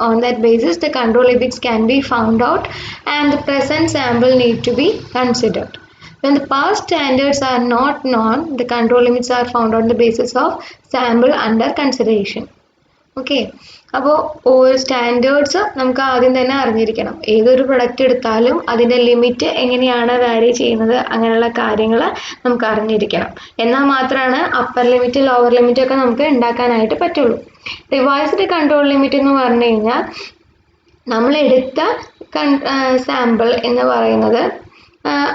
on that basis the control limits can be found out and the present sample need to be considered. When the past standards are not known, the control limits are found on the basis of sample under consideration. Okay, അപ്പോൾ ഓരോ standards നമുക്ക് ആദ്യം തന്നെ അറിഞ്ഞിരിക്കണം. ഏതൊരു product എടുത്താലും അതിൻ്റെ limit എങ്ങനെയാണ് വാരി ചെയ്യുന്നത്, അങ്ങനെയുള്ള കാര്യങ്ങൾ നമുക്ക് അറിഞ്ഞിരിക്കണം. എന്നാൽ മാത്രമാണ് അപ്പർ ലിമിറ്റ് ലോവർ ലിമിറ്റ് ഒക്കെ നമുക്ക് ഉണ്ടാക്കാനായിട്ട് പറ്റുള്ളൂ. റിവൈസ്ഡ് കൺട്രോൾ ലിമിറ്റ് എന്ന് പറഞ്ഞു കഴിഞ്ഞാൽ നമ്മളെടുത്ത സാമ്പിൾ എന്ന് പറയുന്നത്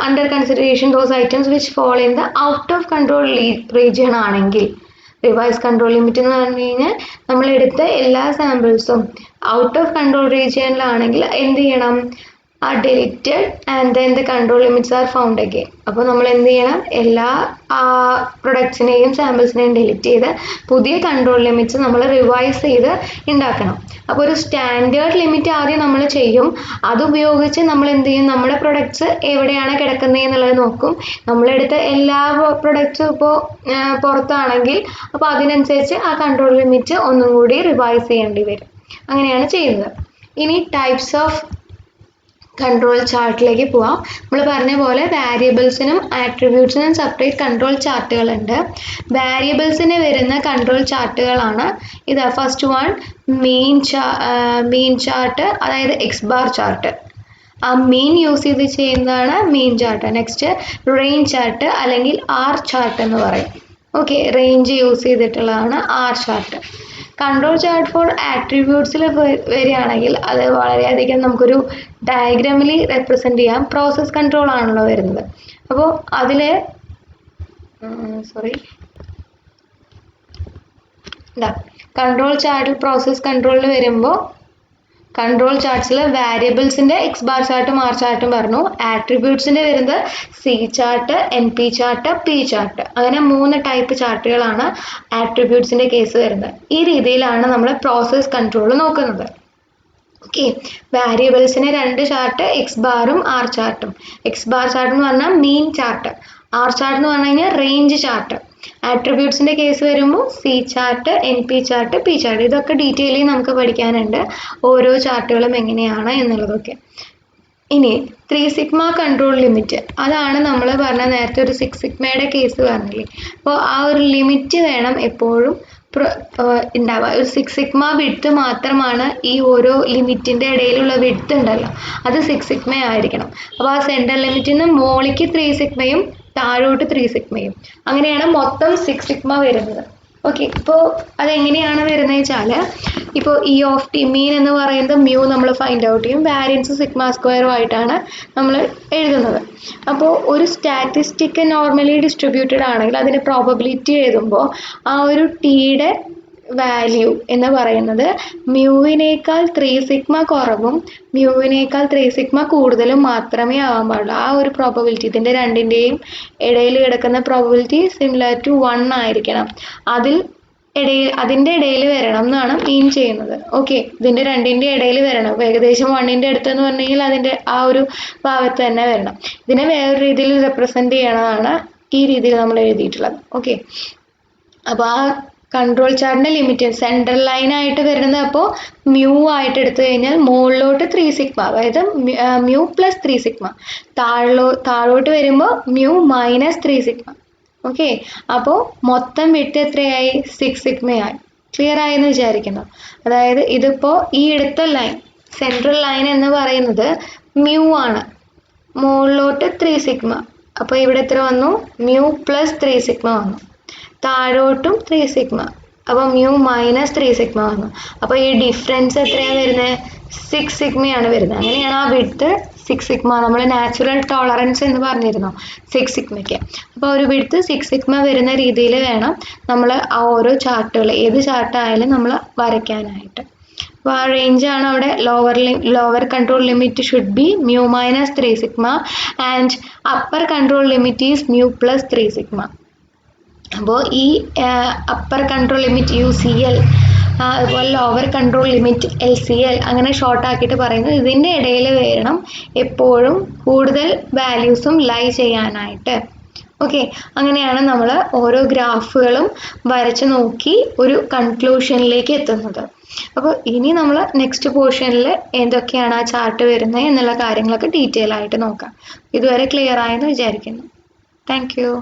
under consideration those items which fall in the out of control region ആണെങ്കിൽ, റിവൈസ് കൺട്രോൾ ലിമിറ്റ് എന്ന് പറഞ്ഞു കഴിഞ്ഞാൽ നമ്മളെടുത്ത എല്ലാ സാമ്പിൾസും ഔട്ട് ഓഫ് കൺട്രോൾ റീജിയനിലാണെങ്കിൽ എന്ത് ചെയ്യണം, are deleted and then the control limits are found again. അപ്പോൾ നമ്മൾ എന്ത് ചെയ്യണം, എല്ലാ പ്രൊഡക്ട്സിനെയും സാമ്പിൾസിനെയും ഡിലീറ്റ് ചെയ്ത് പുതിയ കൺട്രോൾ ലിമിറ്റ്സ് നമ്മൾ റിവൈസ് ചെയ്ത് ഉണ്ടാക്കണം. അപ്പോൾ ഒരു സ്റ്റാൻഡേർഡ് ലിമിറ്റ് ആദ്യം നമ്മൾ ചെയ്യും, അതുപയോഗിച്ച് നമ്മൾ എന്ത് ചെയ്യും, നമ്മുടെ പ്രൊഡക്ട്സ് എവിടെയാണ് കിടക്കുന്നത് എന്നുള്ളത് നോക്കും. നമ്മളെടുത്ത എല്ലാ പ്രൊഡക്ട്സും ഇപ്പോൾ പുറത്താണെങ്കിൽ അപ്പോൾ അതിനനുസരിച്ച് ആ കൺട്രോൾ ലിമിറ്റ് ഒന്നും കൂടി റിവൈസ് ചെയ്യേണ്ടി വരും. അങ്ങനെയാണ് ചെയ്യുന്നത്. ഇനി ടൈപ്സ് ഓഫ് കൺട്രോൾ ചാർട്ടിലേക്ക് പോവാം. നമ്മൾ പറഞ്ഞ പോലെ വാരിയബിൾസിനും ആട്രിബ്യൂട്ട്സിനും സെപ്പറേറ്റ് കൺട്രോൾ ചാർട്ടുകളുണ്ട്. വാരിയബിൾസിന് വരുന്ന കൺട്രോൾ ചാർട്ടുകളാണ് ഇത്. ഫസ്റ്റ് വൺ മീൻ ചാർട്ട്, അതായത് എക്സ് ബാർ ചാർട്ട്. ആ മീൻ യൂസ് ചെയ്ത് ചെയ്യുന്നതാണ് mean chart. Next range chart അല്ലെങ്കിൽ ആർ ചാർട്ട് എന്ന് പറയും. ഓക്കെ, റേഞ്ച് യൂസ് ചെയ്തിട്ടുള്ളതാണ് R chart. Control chart for ആട്രിബ്യൂട്ട്സിൽ വരികയാണെങ്കിൽ അത് വളരെയധികം നമുക്കൊരു ഡയഗ്രാമിൽ റെപ്രസെൻ്റ് ചെയ്യാം. പ്രോസസ് കൺട്രോൾ ആണല്ലോ വരുന്നത്. അപ്പോൾ അതിൽ കൺട്രോൾ ചാർട്ടിൽ പ്രോസസ് കൺട്രോളിൽ വരുമ്പോൾ കൺട്രോൾ ചാർട്ട്സിൽ വാരിയബിൾസിൻ്റെ എക്സ് ബാർ ചാർട്ടും ആർ ചാർട്ടും പറഞ്ഞു. ആട്രിബ്യൂട്ട്സിൻ്റെ വരുന്നത് C chart, N P chart, P chart. അങ്ങനെ 3 ടൈപ്പ് ചാർട്ടുകളാണ് ആട്രിബ്യൂട്ട്സിൻ്റെ കേസ് വരുന്നത്. ഈ രീതിയിലാണ് നമ്മൾ പ്രോസസ് കൺട്രോൾ നോക്കുന്നത്. ഓക്കെ, വാരിയബിൾസിന് 2 ചാർട്ട്, എക്സ് ബാറും ആർ ചാർട്ടും. എക്സ് ബാർ ചാർട്ട് എന്ന് പറഞ്ഞാൽ മീൻ ചാർട്ട്, ആർ ചാർട്ട് എന്ന് പറഞ്ഞു കഴിഞ്ഞാൽ റേഞ്ച് ചാർട്ട്. ആട്രിബ്യൂട്ട്സിൻ്റെ കേസ് വരുമ്പോൾ C chart, N P chart, P chart. ഇതൊക്കെ ഡീറ്റെയിലി നമുക്ക് പഠിക്കാനുണ്ട്, ഓരോ ചാർട്ടുകളും എങ്ങനെയാണ് എന്നുള്ളതൊക്കെ. ഇനി 3 സിഗ്മ കൺട്രോൾ ലിമിറ്റ്, അതാണ് നമ്മൾ പറഞ്ഞ നേരത്തെ ഒരു 6 സിഗ്മയുടെ കേസ് പറഞ്ഞില്ലേ. അപ്പോൾ ആ ഒരു ലിമിറ്റ് വേണം എപ്പോഴും ഉണ്ടാവുക. ഒരു 6 സിഗ്മ വിഡ്ത്ത് മാത്രമാണ് ഈ ഓരോ ലിമിറ്റിൻ്റെ ഇടയിലുള്ള വിഡ്ത്ത് ഉണ്ടല്ലോ, അത് 6 സിഗ്മ ആയിരിക്കണം. അപ്പോൾ ആ സെൻട്രൽ ലിമിറ്റിൽ നിന്ന് മോളിക്ക് 3 സിഗ്മയും താഴോട്ട് 3 സിഗ്മയും, അങ്ങനെയാണ് മൊത്തം 6 സിഗ്മ വരുന്നത്. ഓക്കെ, ഇപ്പോൾ അതെങ്ങനെയാണ് വരുന്നത് വെച്ചാൽ, ഇപ്പോൾ ഇ ഓഫ് ടി മീൻ എന്ന് പറയുന്നത് മ്യൂ നമ്മൾ ഫൈൻഡ് ഔട്ട് ചെയ്യും, വാരിയൻസ് സിഗ്മ സ്ക്വയറും ആയിട്ടാണ് നമ്മൾ എഴുതുന്നത്. അപ്പോൾ ഒരു സ്റ്റാറ്റിസ്റ്റിക് നോർമലി ഡിസ്ട്രിബ്യൂട്ടഡ് ആണെങ്കിൽ അതിൻ്റെ പ്രോബബിലിറ്റി എഴുതുമ്പോൾ ആ ഒരു ടീയുടെ വാല്യൂ എന്ന് പറയുന്നത് മ്യൂവിനേക്കാൾ 3 സിഗ്മ കുറവും മ്യൂവിനേക്കാൾ 3 സിഗ്മ കൂടുതലും മാത്രമേ ആവാൻ പാടുള്ളൂ. ആ ഒരു പ്രോബബിലിറ്റി ഇതിൻ്റെ രണ്ടിൻ്റെയും ഇടയിൽ കിടക്കുന്ന പ്രോബബിലിറ്റി സിമിലർ ടു 1 ആയിരിക്കണം. അതിൻ്റെ ഇടയിൽ വരണം എന്നാണ് മീൻ ചെയ്യുന്നത്. ഓക്കെ, ഇതിൻ്റെ രണ്ടിൻ്റെ ഇടയിൽ വരണം. അപ്പോൾ ഏകദേശം 1ൻ്റെ അടുത്തെന്ന് പറഞ്ഞു കഴിഞ്ഞാൽ അതിൻ്റെ ആ ഒരു ഭാഗത്ത് തന്നെ വരണം. ഇതിനെ വേറൊരു രീതിയിൽ റെപ്രസെൻറ്റ് ചെയ്യണതാണ് ഈ രീതിയിൽ നമ്മൾ എഴുതിയിട്ടുള്ളത്. ഓക്കെ, അപ്പോൾ ആ കൺട്രോൾ ചാർട്ടിൻ്റെ ലിമിറ്റ് സെൻട്രൽ ലൈൻ ആയിട്ട് വരുന്നത് അപ്പോൾ മ്യൂ ആയിട്ട് എടുത്തു കഴിഞ്ഞാൽ മുകളിലോട്ട് 3 സിഗ്മ, അതായത് മ്യൂ പ്ലസ് 3 സിഗ്മ, താഴോട്ട് വരുമ്പോൾ മ്യൂ മൈനസ് 3 സിഗ്മ. ഓക്കെ, അപ്പോൾ മൊത്തം വിട്ട് എത്രയായി? 6 സിഗ്മയായി. ക്ലിയർ ആയി എന്ന് വിചാരിക്കുന്നു. അതായത് ഇതിപ്പോൾ ഈ എടുത്ത ലൈൻ സെൻട്രൽ ലൈൻ എന്ന് പറയുന്നത് മ്യൂ ആണ്, മുകളിലോട്ട് 3 സിഗ്മ. അപ്പോൾ ഇവിടെ എത്ര വന്നു? മ്യൂ പ്ലസ് 3 സിഗ്മ വന്നു. താഴോട്ടും 3 സിഗ്മ, അപ്പോൾ മ്യൂ മൈനസ് 3 സിഗ്മ വന്നു. അപ്പോൾ ഈ ഡിഫറൻസ് എത്രയാണ് വരുന്നത്? 6 സിഗ്മയാണ് വരുന്നത്. അങ്ങനെയാണ് ആ വിഡ്ത്ത് 6 സിഗ്മ. നമ്മൾ നാച്ചുറൽ ടോളറൻസ് എന്ന് പറഞ്ഞിരുന്നു 6 സിഗ്മയ്ക്ക്. അപ്പോൾ ഒരു വിഡ്ത്ത് 6 സിഗ്മ വരുന്ന രീതിയിൽ വേണം നമ്മൾ ആ ഓരോ ചാർട്ടുകൾ, ഏത് ചാർട്ടായാലും നമ്മൾ വരയ്ക്കാനായിട്ട്. അപ്പോൾ ആ റേഞ്ചാണ് അവിടെ. Lower control limit should be mu minus 3 sigma and upper control limit is mu plus 3 sigma. അപ്പോൾ ഈ അപ്പർ കൺട്രോൾ ലിമിറ്റ് UCL, അതുപോലെ ലോവർ കൺട്രോൾ ലിമിറ്റ് LCL, അങ്ങനെ ഷോർട്ട് ആക്കിയിട്ട് പറയുന്നത് ഇതിൻ്റെ ഇടയിൽ വേണം എപ്പോഴും കൂടുതൽ വാല്യൂസും ലൈ ചെയ്യാനായിട്ട്. ഓക്കെ, അങ്ങനെയാണ് നമ്മൾ ഓരോ ഗ്രാഫുകളും വരച്ച് നോക്കി ഒരു കൺക്ലൂഷനിലേക്ക് എത്തുന്നത്. അപ്പോൾ ഇനി നമ്മൾ നെക്സ്റ്റ് പോർഷനിൽ എന്തൊക്കെയാണ് ആ ചാർട്ട് വരുന്നത് എന്നുള്ള കാര്യങ്ങളൊക്കെ ഡീറ്റെയിൽ ആയിട്ട് നോക്കാം. ഇതുവരെ ക്ലിയർ ആയെന്ന് വിചാരിക്കുന്നു. Thank you.